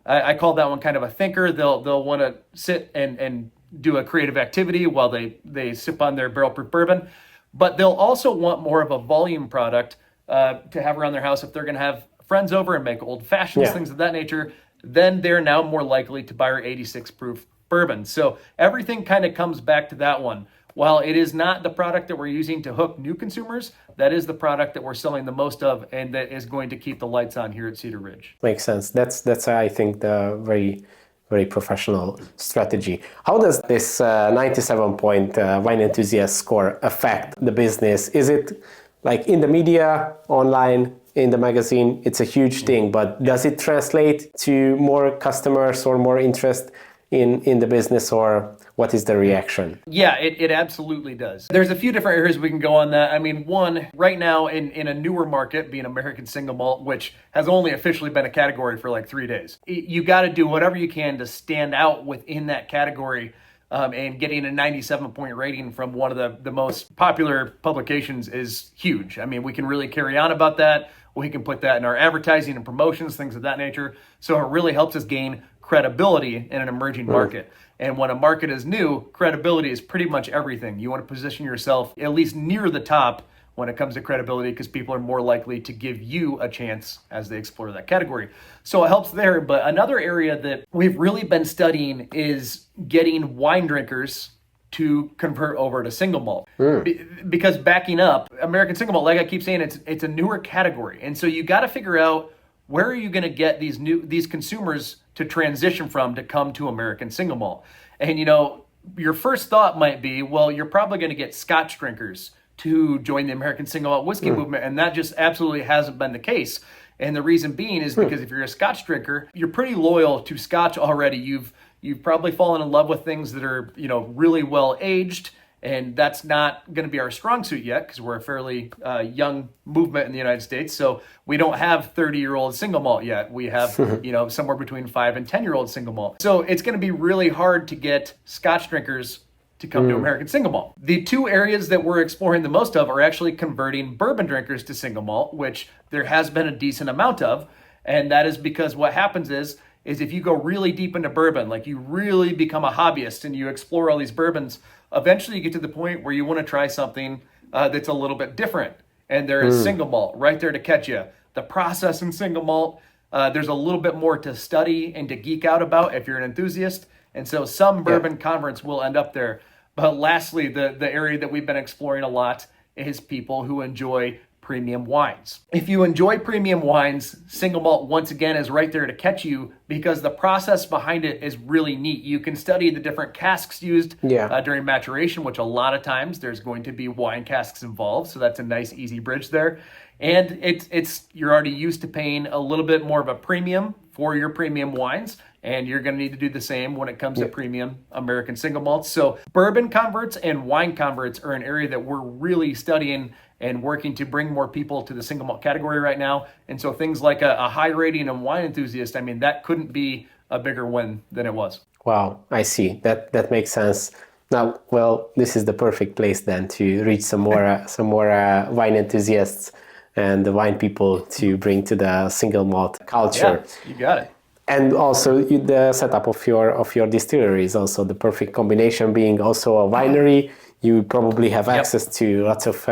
I call that one kind of a thinker. They'll want to sit and do a creative activity while they sip on their barrel proof bourbon. But they'll also want more of a volume product to have around their house if they're going to have friends over and make old fashions, things of that nature. Then they're now more likely to buy our 86 proof bourbon. So everything kind of comes back to that one. While it is not the product that we're using to hook new consumers, that is the product that we're selling the most of and that is going to keep the lights on here at Cedar Ridge. Makes sense. That's I think the very professional strategy. How does this 97-point wine enthusiast score affect the business? Is it like in the media, online, in the magazine? It's a huge thing, but does it translate to more customers or more interest in the business, or what is the reaction? Yeah, it absolutely does. There's a few different areas we can go on that. I mean, one, right now in a newer market, being American single malt, which has only officially been a category for like 3 days, you got to do whatever you can to stand out within that category. And getting a 97-point rating from one of the most popular publications is huge. I mean, we can really carry on about that. We can put that in our advertising and promotions, things of that nature. So it really helps us gain credibility in an emerging market. And when a market is new, credibility is pretty much everything. You want to position yourself at least near the top when it comes to credibility because people are more likely to give you a chance as they explore that category. So it helps there. But another area that we've really been studying is getting wine drinkers to convert over to single malt. Because backing up, American single malt, like I keep saying, it's a newer category. And so you got to figure out where are you going to get these consumers to transition from to come to American single malt. And your first thought might be, well, you're probably going to get Scotch drinkers to join the American single malt whiskey movement, and that just absolutely hasn't been the case. And the reason being is because if you're a Scotch drinker, you're pretty loyal to Scotch already. You've probably fallen in love with things that are really well aged, and that's not going to be our strong suit yet because we're a fairly young movement in the United States. So we don't have 30-year-old single malt yet. We have somewhere between 5 and 10-year-old single malt. So it's going to be really hard to get Scotch drinkers to come to American single malt. The two areas that we're exploring the most of are actually converting bourbon drinkers to single malt, which there has been a decent amount of. And that is because what happens is if you go really deep into bourbon, like you really become a hobbyist and you explore all these bourbons, eventually you get to the point where you want to try something that's a little bit different. And there is single malt right there to catch you. The process in single malt, there's a little bit more to study and to geek out about if you're an enthusiast. And so some bourbon converts will end up there. But lastly, the area that we've been exploring a lot is people who enjoy premium wines. If you enjoy premium wines, single malt, once again, is right there to catch you because the process behind it is really neat. You can study the different casks used during maturation, which a lot of times there's going to be wine casks involved. So that's a nice, easy bridge there. And you're already used to paying a little bit more of a premium for your premium wines. And you're going to need to do the same when it comes to premium American single malts. So bourbon converts and wine converts are an area that we're really studying and working to bring more people to the single malt category right now. And so things like a high rating and wine enthusiast, I mean, that couldn't be a bigger win than it was. Wow, I see. That makes sense. Now, well, this is the perfect place then to reach some more wine enthusiasts and the wine people to bring to the single malt culture. Yeah, you got it. And also the setup of your distillery is also the perfect combination. Being also a winery, you probably have access to lots of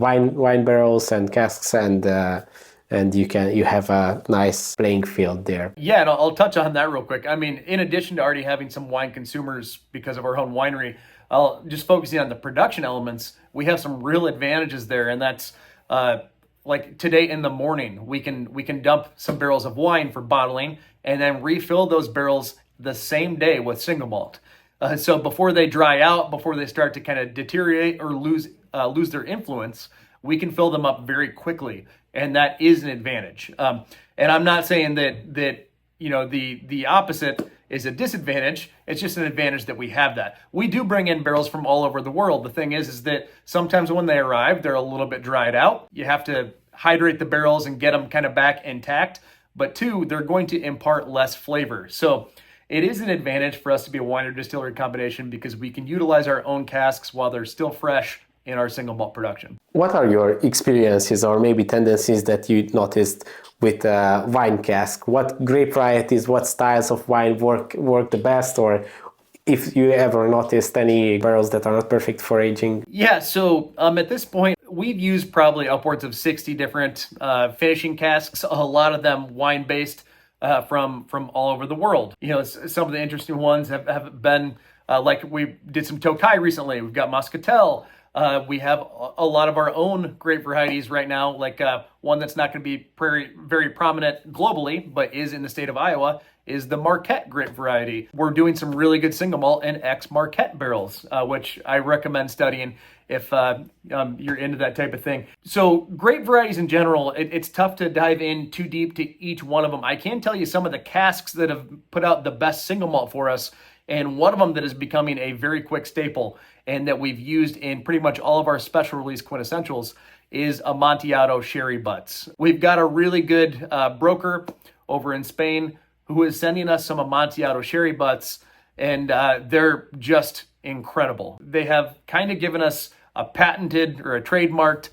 wine barrels and casks, and you have a nice playing field there. Yeah, and I'll touch on that real quick. I mean, in addition to already having some wine consumers because of our own winery, I'll just focusing on the production elements. We have some real advantages there, and that's like today in the morning, we can dump some barrels of wine for bottling and then refill those barrels the same day with single malt. So before they dry out, before they start to kind of deteriorate or lose their influence, we can fill them up very quickly, and that is an advantage. And I'm not saying that the opposite is a disadvantage. It's just an advantage that we have that. We do bring in barrels from all over the world. The thing is that sometimes when they arrive, they're a little bit dried out. You have to hydrate the barrels and get them kind of back intact. But two, they're going to impart less flavor. So it is an advantage for us to be a wine or distillery combination because we can utilize our own casks while they're still fresh in our single malt production. What are your experiences or maybe tendencies that you noticed with wine cask? What grape varieties, what styles of wine work the best, or if you ever noticed any barrels that are not perfect for aging? Yeah, so at this point, we've used probably upwards of 60 different finishing casks, a lot of them wine-based from all over the world. Some of the interesting ones have been, like we did some Tokai recently. We've got Muscatel. We have a lot of our own grape varieties right now, like one that's not going to be very prominent globally, but is in the state of Iowa, is the Marquette grape variety. We're doing some really good single malt and ex-Marquette barrels, which I recommend studying if you're into that type of thing. So grape varieties in general, it's tough to dive in too deep to each one of them. I can tell you some of the casks that have put out the best single malt for us, and one of them that is becoming a very quick staple and that we've used in pretty much all of our special release QuintEssentials is Amontillado sherry butts. We've got a really good broker over in Spain who is sending us some Amontillado sherry butts, and they're just incredible. They have kind of given us a patented or a trademarked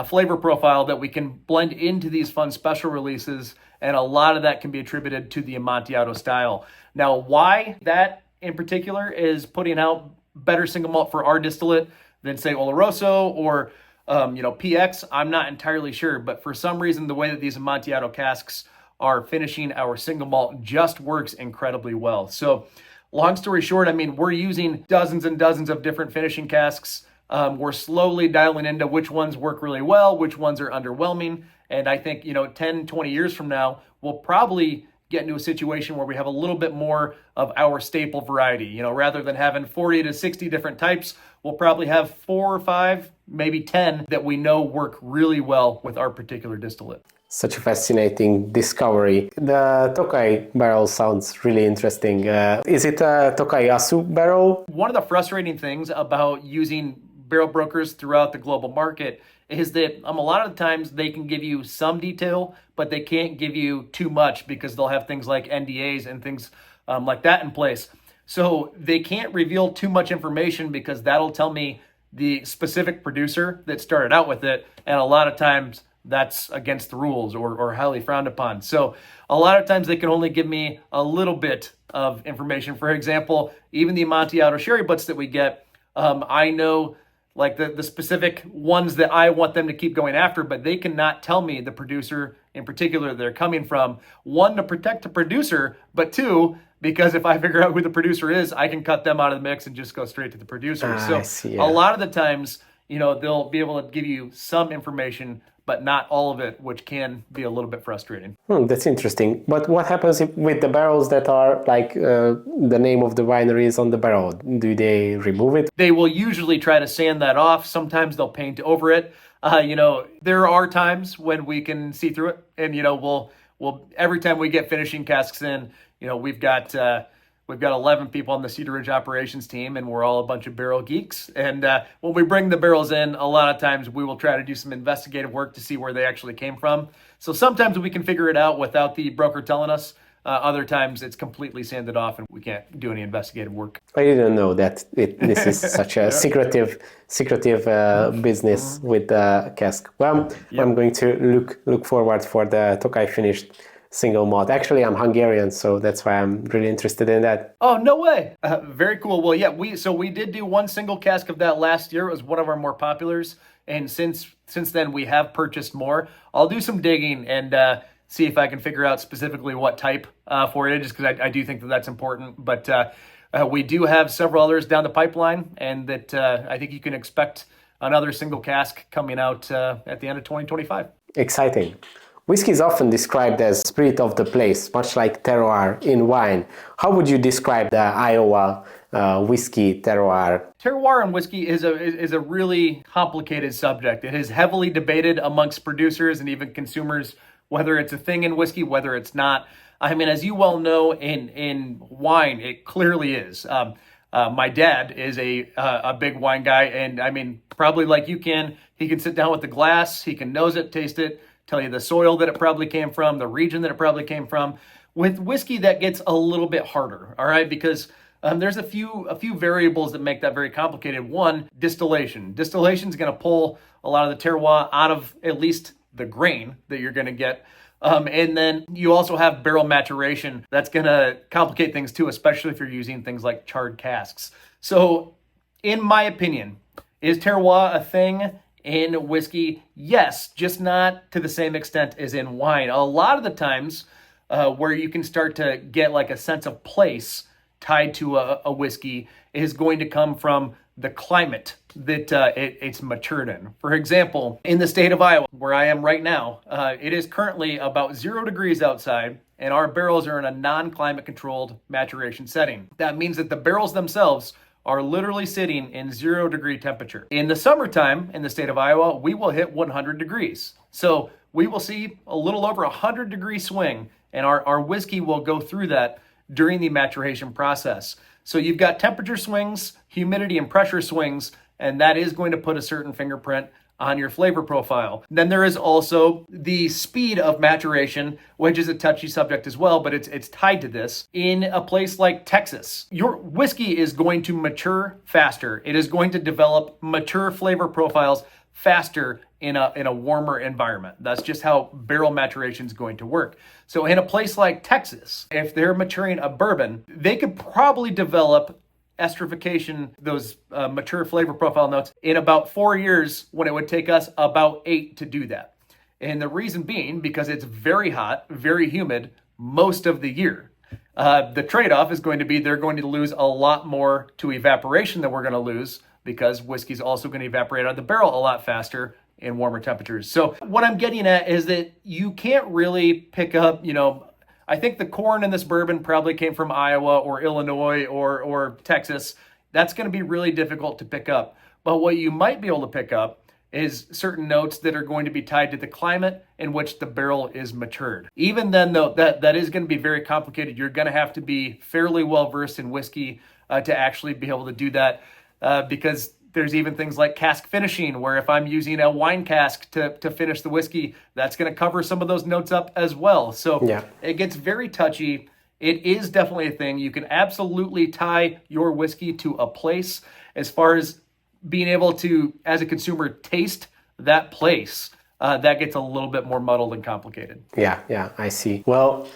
flavor profile that we can blend into these fun special releases, and a lot of that can be attributed to the Amontillado style. Now, why that in particular is putting out better single malt for our distillate than say Oloroso or PX, I'm not entirely sure, but for some reason the way that these Amontillado casks are finishing our single malt just works incredibly well. So long story short, we're using dozens and dozens of different finishing casks. We're slowly dialing into which ones work really well, which ones are underwhelming, and I think 10, 20 years from now we'll probably get into a situation where we have a little bit more of our staple variety. Rather than having 40 to 60 different types, we'll probably have 4 or 5, maybe 10 that we know work really well with our particular distillate. Such a fascinating discovery. The Tokai barrel sounds really interesting. Is it a Tokai Yasu barrel? One of the frustrating things about using barrel brokers throughout the global market is that a lot of the times they can give you some detail, but they can't give you too much because they'll have things like NDAs and things like that in place. So they can't reveal too much information because that'll tell me the specific producer that started out with it, and a lot of times that's against the rules or highly frowned upon. So a lot of times they can only give me a little bit of information. For example, even the Amontillado sherry butts that we get, I know like the specific ones that I want them to keep going after, but they cannot tell me the producer in particular they're coming from. One, to protect the producer, but two, because if I figure out who the producer is, I can cut them out of the mix and just go straight to the producer. So I see, yeah. A lot of the times, they'll be able to give you some information, but not all of it, which can be a little bit frustrating. That's interesting. But what happens with the barrels that are like the name of the winery is on the barrel? Do they remove it? They will usually try to sand that off. Sometimes they'll paint over it. There are times when we can see through it, and we'll every time we get finishing casks in, we've got 11 people on the Cedar Ridge operations team, and we're all a bunch of barrel geeks. And when we bring the barrels in, a lot of times we will try to do some investigative work to see where they actually came from. So sometimes we can figure it out without the broker telling us. Other times it's completely sanded off and we can't do any investigative work. I didn't know that this is such a secretive business with the cask. Well, yep. I'm going to look forward for the Tokai finished single malt. Actually, I'm Hungarian, so that's why I'm really interested in that. Oh, no way. Very cool. Well, yeah, we did do one single cask of that last year. It was one of our more populars. And since then, we have purchased more. I'll do some digging and see if I can figure out specifically what type for it, just because I do think that that's important. But we do have several others down the pipeline, and that I think you can expect another single cask coming out at the end of 2025. Exciting. Whiskey is often described as spirit of the place, much like terroir in wine. How would you describe the Iowa whiskey terroir? Terroir in whiskey is a really complicated subject. It is heavily debated amongst producers and even consumers, whether it's a thing in whiskey, whether it's not. I mean, as you well know, in wine, it clearly is. My dad is a big wine guy, and I mean, probably like you can, he can sit down with the glass, he can nose it, taste it, tell you the soil that it probably came from, the region that it probably came from. With whiskey, that gets a little bit harder, all right, because there's a few variables that make that very complicated. One, distillation. Distillation is going to pull a lot of the terroir out of at least the grain that you're going to get. And then you also have barrel maturation. That's going to complicate things too, especially if you're using things like charred casks. So in my opinion, is terroir a thing in whiskey? Yes, just not to the same extent as in wine. A lot of the times where you can start to get like a sense of place tied to a whiskey is going to come from the climate that it's matured in. For example, in the state of Iowa, where I am right now, it is currently about 0 degrees outside, and our barrels are in a non-climate controlled maturation setting. That means that the barrels themselves are literally sitting in 0 degree temperature. In the summertime in the state of Iowa, we will hit 100 degrees. So we will see a little over 100 degree swing, and our whiskey will go through that during the maturation process. So you've got temperature swings, humidity and pressure swings, and that is going to put a certain fingerprint on your flavor profile. Then there is also the speed of maturation, which is a touchy subject as well, but it's tied to this. In a place like Texas, your whiskey is going to mature faster. It is going to develop mature flavor profiles faster in a warmer environment. That's just how barrel maturation is going to work. So in a place like Texas, if they're maturing a bourbon, they could probably develop esterification, those mature flavor profile notes, in about 4 years, when it would take us about 8 to do that. And the reason being because it's very hot, very humid most of the year. The trade-off is going to be they're going to lose a lot more to evaporation than we're going to lose, because whiskey's also going to evaporate out of the barrel a lot faster in warmer temperatures. So what I'm getting at is that you can't really pick up, I think the corn in this bourbon probably came from Iowa or Illinois or Texas. That's going to be really difficult to pick up. But what you might be able to pick up is certain notes that are going to be tied to the climate in which the barrel is matured. Even then, though, that is going to be very complicated. You're going to have to be fairly well versed in whiskey to actually be able to do that. Because there's even things like cask finishing, where if I'm using a wine cask to finish the whiskey, that's going to cover some of those notes up as well. So It gets very touchy. It is definitely a thing. You can absolutely tie your whiskey to a place. As far as being able to, as a consumer, taste that place, that gets a little bit more muddled and complicated. Yeah, I see. Well,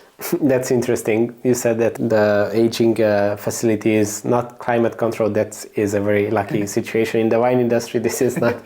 that's interesting. You said that the aging facility is not climate controlled. That is a very lucky situation. In the wine industry, this is not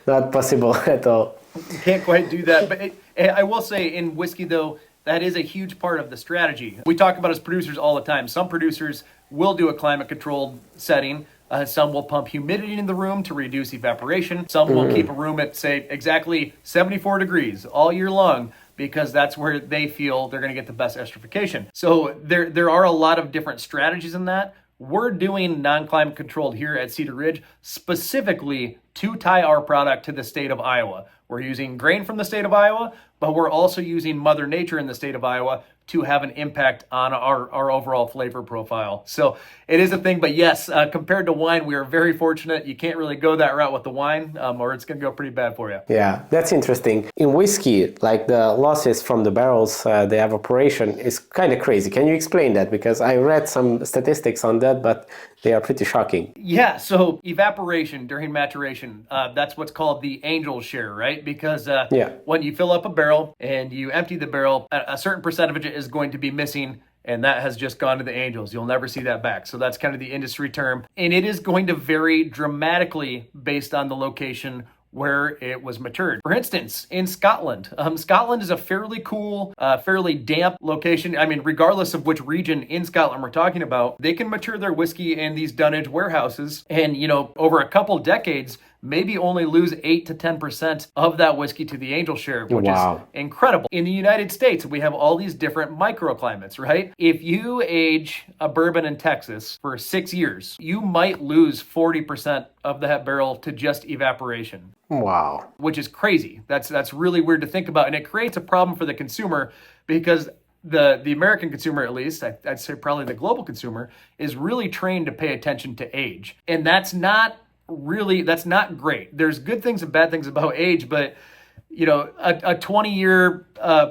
not possible at all. You can't quite do that. But I will say, in whiskey, though, that is a huge part of the strategy. We talk about as producers all the time. Some producers will do a climate controlled setting. Some will pump humidity in the room to reduce evaporation. Some will keep a room at, say, exactly 74 degrees all year long, because that's where they feel they're going to get the best esterification. So there are a lot of different strategies in that. We're doing non-climate controlled here at Cedar Ridge specifically to tie our product to the state of Iowa. We're using grain from the state of Iowa, but we're also using Mother Nature in the state of Iowa to have an impact on our overall flavor profile. So it is a thing, but yes, compared to wine, we are very fortunate. You can't really go that route with the wine, or it's going to go pretty bad for you. Yeah, that's interesting. In whiskey, like the losses from the barrels, the evaporation is kind of crazy. Can you explain that? Because I read some statistics on that, but they are pretty shocking. Yeah, so evaporation during maturation, that's what's called the angel share, right? Because when you fill up a barrel and you empty the barrel, a certain percentage of it is going to be missing, and that has just gone to the angels. You'll never see that back. So that's kind of the industry term. And it is going to vary dramatically based on the location where it was matured. For instance, in Scotland, Scotland is a fairly cool, fairly damp location. I mean, regardless of which region in Scotland we're talking about, they can mature their whiskey in these dunnage warehouses. And, over a couple decades, maybe only lose 8 to 10% of that whiskey to the angel share, which Wow. is incredible. In the United States, we have all these different microclimates, right? If you age a bourbon in Texas for 6 years, you might lose 40% of that barrel to just evaporation. Wow. Which is crazy. That's really weird to think about, and it creates a problem for the consumer because the American consumer, at least, I'd say probably the global consumer, is really trained to pay attention to age. And that's not great. There's good things and bad things about age, but a 20-year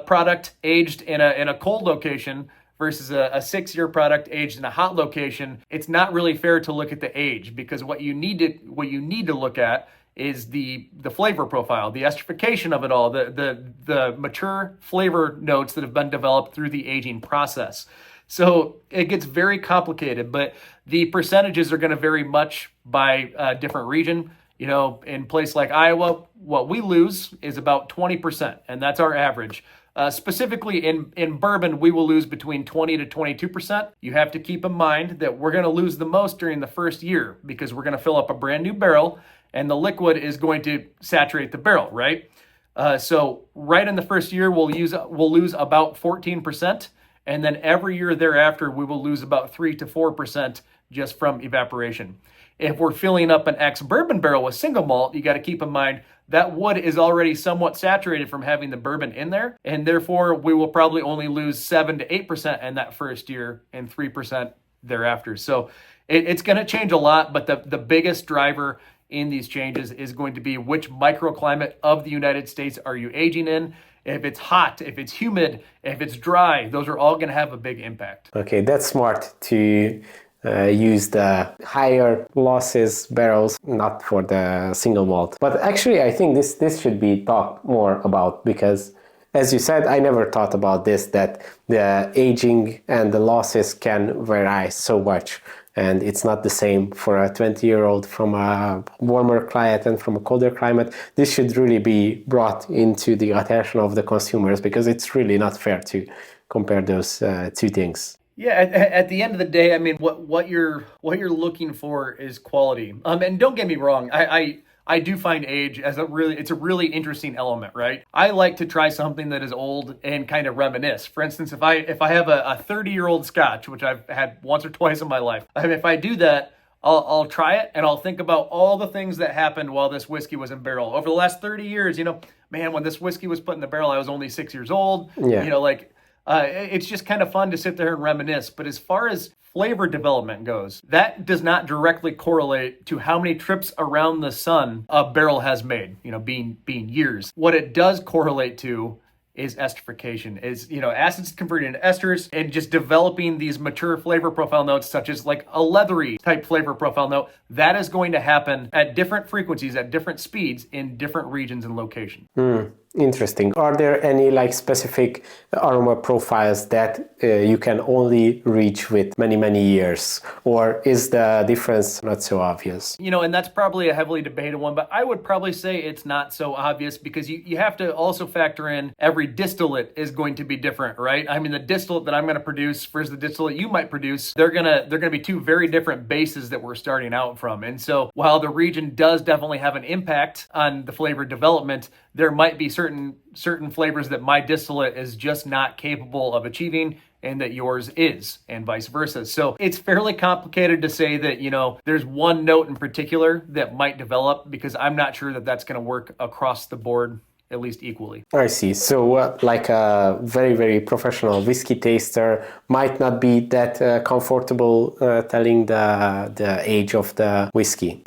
product aged in a cold location versus a 6-year product aged in a hot location, it's not really fair to look at the age, because what you need to look at is the flavor profile, the esterification of it all, the mature flavor notes that have been developed through the aging process. So it gets very complicated, but the percentages are going to vary much by different region. In place like Iowa, what we lose is about 20%, and that's our average. Specifically in bourbon, we will lose between 20 to 22%. You have to keep in mind that we're going to lose the most during the first year because we're going to fill up a brand new barrel, and the liquid is going to saturate the barrel, right? So right in the first year, we'll lose about 14%, and then every year thereafter, we will lose about 3 to 4% just from evaporation. If we're filling up an ex-bourbon barrel with single malt, you got to keep in mind that wood is already somewhat saturated from having the bourbon in there, and therefore we will probably only lose 7 to 8% in that first year and 3% thereafter. So it's going to change a lot, but the biggest driver in these changes is going to be which microclimate of the United States are you aging in. If it's hot, if it's humid, if it's dry, those are all going to have a big impact. Okay, that's smart to use the higher losses barrels, not for the single malt. But actually, I think this should be talked more about, because as you said, I never thought about this, that the aging and the losses can vary so much. And it's not the same for a 20-year-old from a warmer climate and from a colder climate. This should really be brought into the attention of the consumers, because it's really not fair to compare those two things. Yeah, at the end of the day, I mean, what you're looking for is quality. And don't get me wrong, I do find age as it's a really interesting element, right? I like to try something that is old and kind of reminisce. For instance, if I have a 30-year-old Scotch, which I've had once or twice in my life, if I do that, I'll try it and I'll think about all the things that happened while this whiskey was in barrel over the last 30 years. Man, when this whiskey was put in the barrel, I was only 6 years old. Yeah. It's just kind of fun to sit there and reminisce. But as far as flavor development goes, that does not directly correlate to how many trips around the sun a barrel has made, being years. What it does correlate to is esterification, is, acids converting into esters and just developing these mature flavor profile notes, such as like a leathery type flavor profile note. That is going to happen at different frequencies, at different speeds in different regions and locations. Interesting. Are there any specific aroma profiles that you can only reach with many, many years? Or is the difference not so obvious? And that's probably a heavily debated one, but I would probably say it's not so obvious, because you have to also factor in every distillate is going to be different, right? I mean, the distillate that I'm going to produce versus the distillate you might produce, they're going to be two very different bases that we're starting out from. And so while the region does definitely have an impact on the flavor development, there might be certain flavors that my distillate is just not capable of achieving and that yours is, and vice versa. So it's fairly complicated to say that, there's one note in particular that might develop, because I'm not sure that that's going to work across the board at least equally. I see. So like a very, very professional whiskey taster might not be that comfortable telling the age of the whiskey.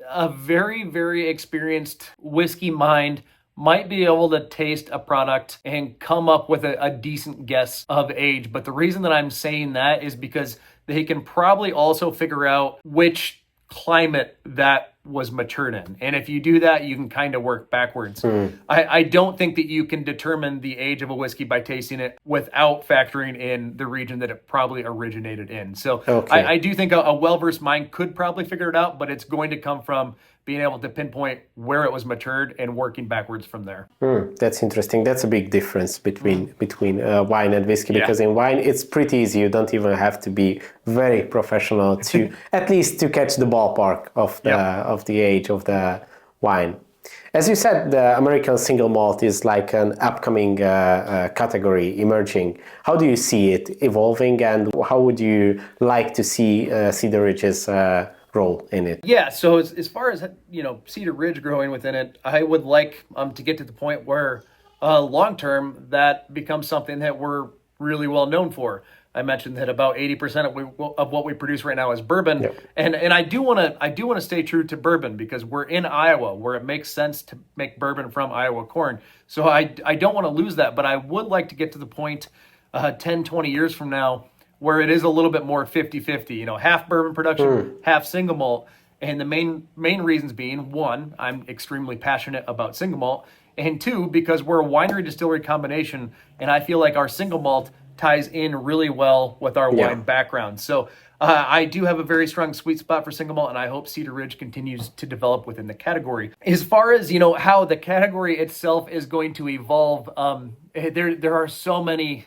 A very, very experienced whiskey mind might be able to taste a product and come up with a decent guess of age. But the reason that I'm saying that is because they can probably also figure out which climate that was matured in. And if you do that, you can kind of work backwards. I don't think that you can determine the age of a whiskey by tasting it without factoring in the region that it probably originated in. So okay. I do think a well-versed mind could probably figure it out, but it's going to come from being able to pinpoint where it was matured and working backwards from there. That's interesting. That's a big difference between wine and whiskey, because in wine it's pretty easy. You don't even have to be very professional to at least to catch the ballpark of the age of the wine. As you said, the American single malt is like an upcoming category emerging. How do you see it evolving, and how would you like to see Cedar Ridge's role in it? Yeah, so as far as Cedar Ridge growing within it, I would like to get to the point where long term that becomes something that we're really well known for. I mentioned that about 80% of what we produce right now is bourbon, and I do want to stay true to bourbon because we're in Iowa, where it makes sense to make bourbon from Iowa corn. So I don't want to lose that, but I would like to get to the point 10, 20 years from now where it is a little bit more 50-50, half bourbon production, half single malt. And the main reasons being, one, I'm extremely passionate about single malt, and two, because we're a winery distillery combination, and I feel like our single malt ties in really well with our wine background. So I do have a very strong sweet spot for single malt, and I hope Cedar Ridge continues to develop within the category. As far as how the category itself is going to evolve, there are so many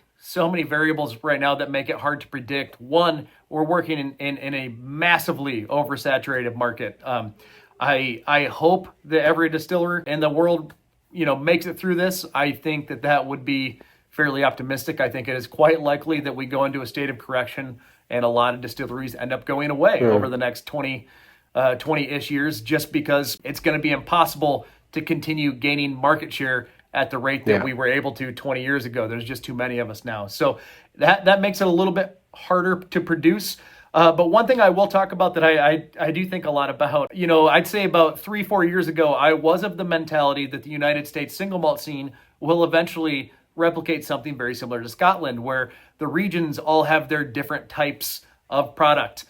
variables right now that make it hard to predict. One, we're working in a massively oversaturated market. I hope that every distiller in the world makes it through this. I think that would be fairly optimistic. I think it is quite likely that we go into a state of correction and a lot of distilleries end up going away over the next 20-ish years, just because it's going to be impossible to continue gaining market share at the rate that we were able to 20 years ago. There's just too many of us now. So that makes it a little bit harder to produce. But one thing I will talk about that I do think a lot about, I'd say about 3-4 years ago, I was of the mentality that the United States single malt scene will eventually replicate something very similar to Scotland, where the regions all have their different types of product.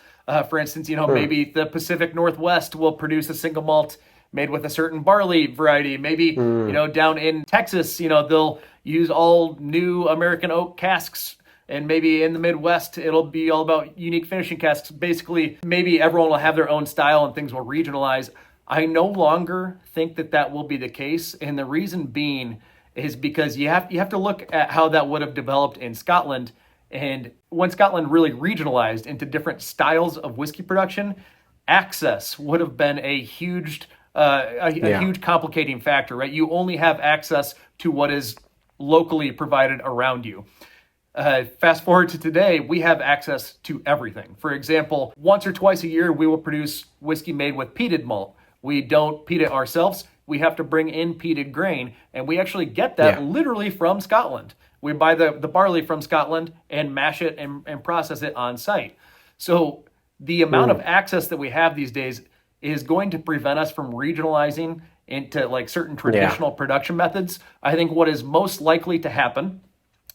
For instance, maybe the Pacific Northwest will produce a single malt made with a certain barley variety. Maybe, down in Texas, they'll use all new American oak casks. And maybe in the Midwest, it'll be all about unique finishing casks. Basically, maybe everyone will have their own style and things will regionalize. I no longer think that will be the case. And the reason being is because you have to look at how that would have developed in Scotland. And when Scotland really regionalized into different styles of whiskey production, access would have been a huge complicating factor, right? You only have access to what is locally provided around you. Fast forward to today, we have access to everything. For example, once or twice a year, we will produce whiskey made with peated malt. We don't peat it ourselves. We have to bring in peated grain, and we actually get that literally from Scotland. We buy the barley from Scotland and mash it and process it on site. So the amount of access that we have these days is going to prevent us from regionalizing into like certain traditional production methods. I think what is most likely to happen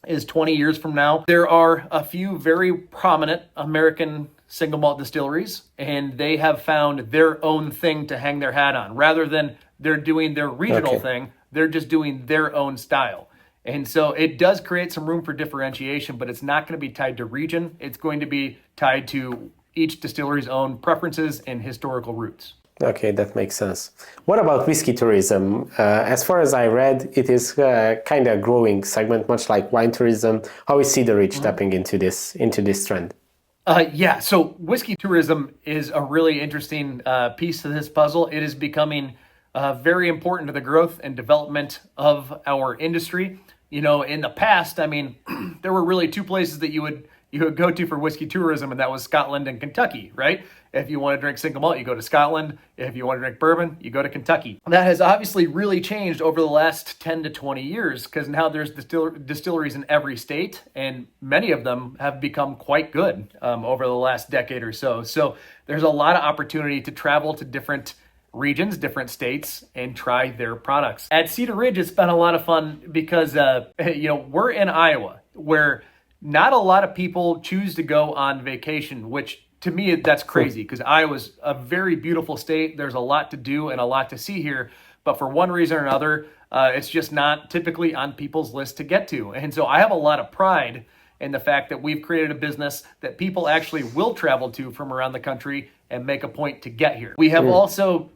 is 20 years from now, there are a few very prominent American single malt distilleries, and they have found their own thing to hang their hat on. Rather than they're doing their regional thing, they're just doing their own style. And so it does create some room for differentiation, but it's not going to be tied to region. It's going to be tied to each distillery's own preferences and historical roots. Okay, that makes sense. What about whiskey tourism? As far as I read, it is kind of a growing segment, much like wine tourism. How is Cedar Ridge tapping into this trend? So whiskey tourism is a really interesting piece to this puzzle. It is becoming very important to the growth and development of our industry. In the past, there were really two places that you would go to for whiskey tourism, and that was Scotland and Kentucky, right? If you want to drink single malt, you go to Scotland. If you want to drink bourbon, you go to Kentucky. That has obviously really changed over the last 10 to 20 years, because now there's distilleries in every state, and many of them have become quite good over the last decade or so. So there's a lot of opportunity to travel to different regions, different states, and try their products. At Cedar Ridge, it's been a lot of fun because, we're in Iowa, where not a lot of people choose to go on vacation, which to me, that's crazy, because Iowa's a very beautiful state. There's a lot to do and a lot to see here. But for one reason or another, it's just not typically on people's list to get to. And so I have a lot of pride in the fact that we've created a business that people actually will travel to from around the country and make a point to get here. We have also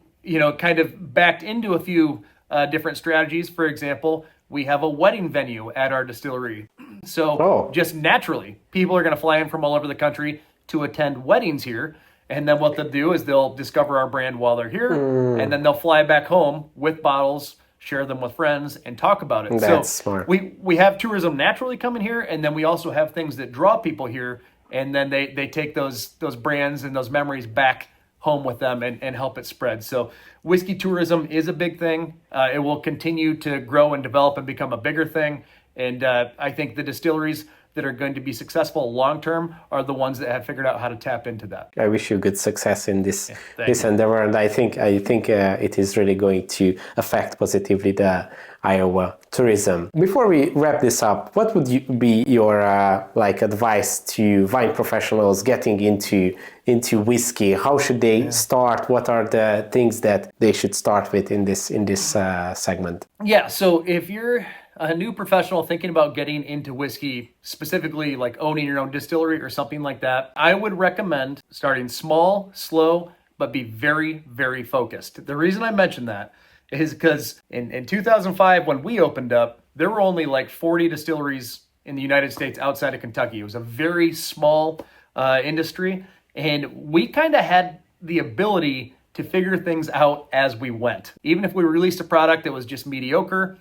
kind of backed into a few different strategies. For example, we have a wedding venue at our distillery. So just naturally, people are going to fly in from all over the country to attend weddings here. And then what they'll do is they'll discover our brand while they're here, and then they'll fly back home with bottles, share them with friends, and talk about it. That's so smart. We have tourism naturally coming here, and then we also have things that draw people here, and then they take those brands and those memories back home with them and help it spread. So whiskey tourism is a big thing. It will continue to grow and develop and become a bigger thing. And I think the distilleries that are going to be successful long term are the ones that have figured out how to tap into that. I wish you good success in this endeavor, and I think it is really going to affect positively the Iowa tourism. Before we wrap this up, what would be your advice to wine professionals getting into whiskey? How should they start? What are the things that they should start with in this segment? Yeah, so if you're a new professional thinking about getting into whiskey, specifically like owning your own distillery or something like that, I would recommend starting small, slow, but be very, very focused. The reason I mention that is because in 2005, when we opened up, there were only like 40 distilleries in the United States outside of Kentucky. It was a very small industry, and we kind of had the ability to figure things out as we went. Even if we released a product that was just mediocre,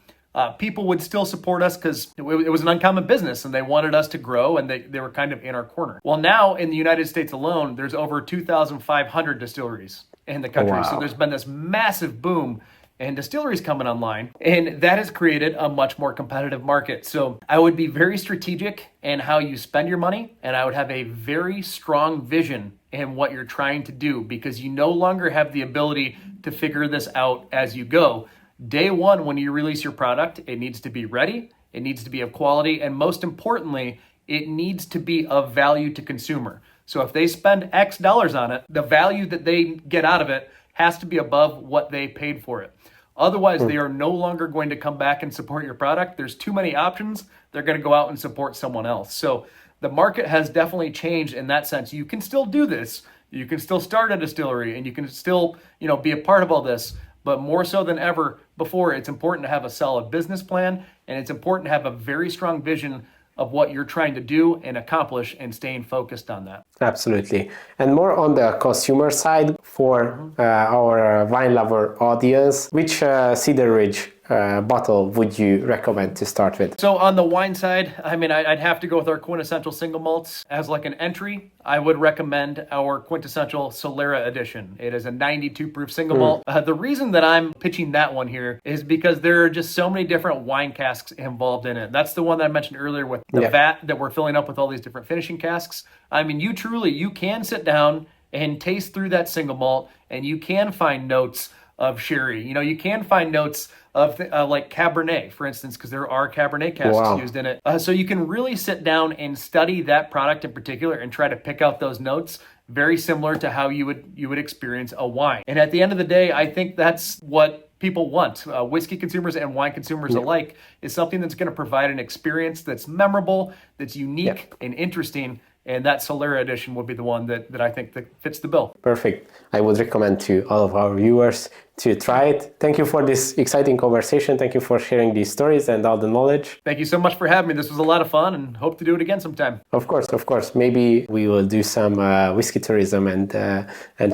people would still support us because it was an uncommon business and they wanted us to grow, and they were kind of in our corner. Well, now in the United States alone, there's over 2,500 distilleries in the country. Wow. So there's been this massive boom and distilleries coming online, and that has created a much more competitive market. So I would be very strategic in how you spend your money, and I would have a very strong vision in what you're trying to do, because you no longer have the ability to figure this out as you go. Day one, when you release your product, it needs to be ready, it needs to be of quality, and most importantly, it needs to be of value to consumer. So if they spend X dollars on it, the value that they get out of it has to be above what they paid for it. Otherwise, they are no longer going to come back and support your product. There's too many options. They're going to go out and support someone else. So the market has definitely changed in that sense. You can still do this. You can still start a distillery, and you can still, be a part of all this. But more so than ever before, it's important to have a solid business plan, and it's important to have a very strong vision of what you're trying to do and accomplish, and staying focused on that. Absolutely. And more on the consumer side, for our wine lover audience, which Cedar Ridge bottle would you recommend to start with? So on the wine side, I'd have to go with our QuintEssential single malts as like an entry. I would recommend our QuintEssential Solera edition. It is a 92 proof single malt. The reason that I'm pitching that one here is because there are just so many different wine casks involved in it. That's the one that I mentioned earlier with the vat that we're filling up with all these different finishing casks. You can sit down and taste through that single malt, and you can find notes of sherry. You can find notes of like Cabernet, for instance, because there are Cabernet casks used in it. So you can really sit down and study that product in particular and try to pick out those notes, very similar to how you would experience a wine. And at the end of the day, I think that's what people want. Whiskey consumers and wine consumers alike is something that's going to provide an experience that's memorable, that's unique and interesting. And that Solera edition would be the one that I think that fits the bill. Perfect. I would recommend to all of our viewers to try it. Thank you for this exciting conversation. Thank you for sharing these stories and all the knowledge. Thank you so much for having me. This was a lot of fun, and hope to do it again sometime. Of course. Maybe we will do some whiskey tourism and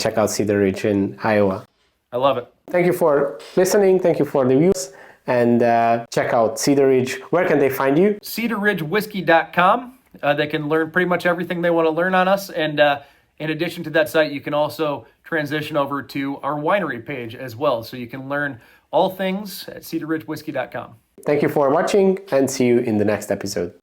check out Cedar Ridge in Iowa. I love it. Thank you for listening. Thank you for the views. And check out Cedar Ridge. Where can they find you? CedarRidgeWhiskey.com. They can learn pretty much everything they want to learn on us. And in addition to that site, you can also transition over to our winery page as well. So you can learn all things at CedarRidgeWhiskey.com. Thank you for watching, and see you in the next episode.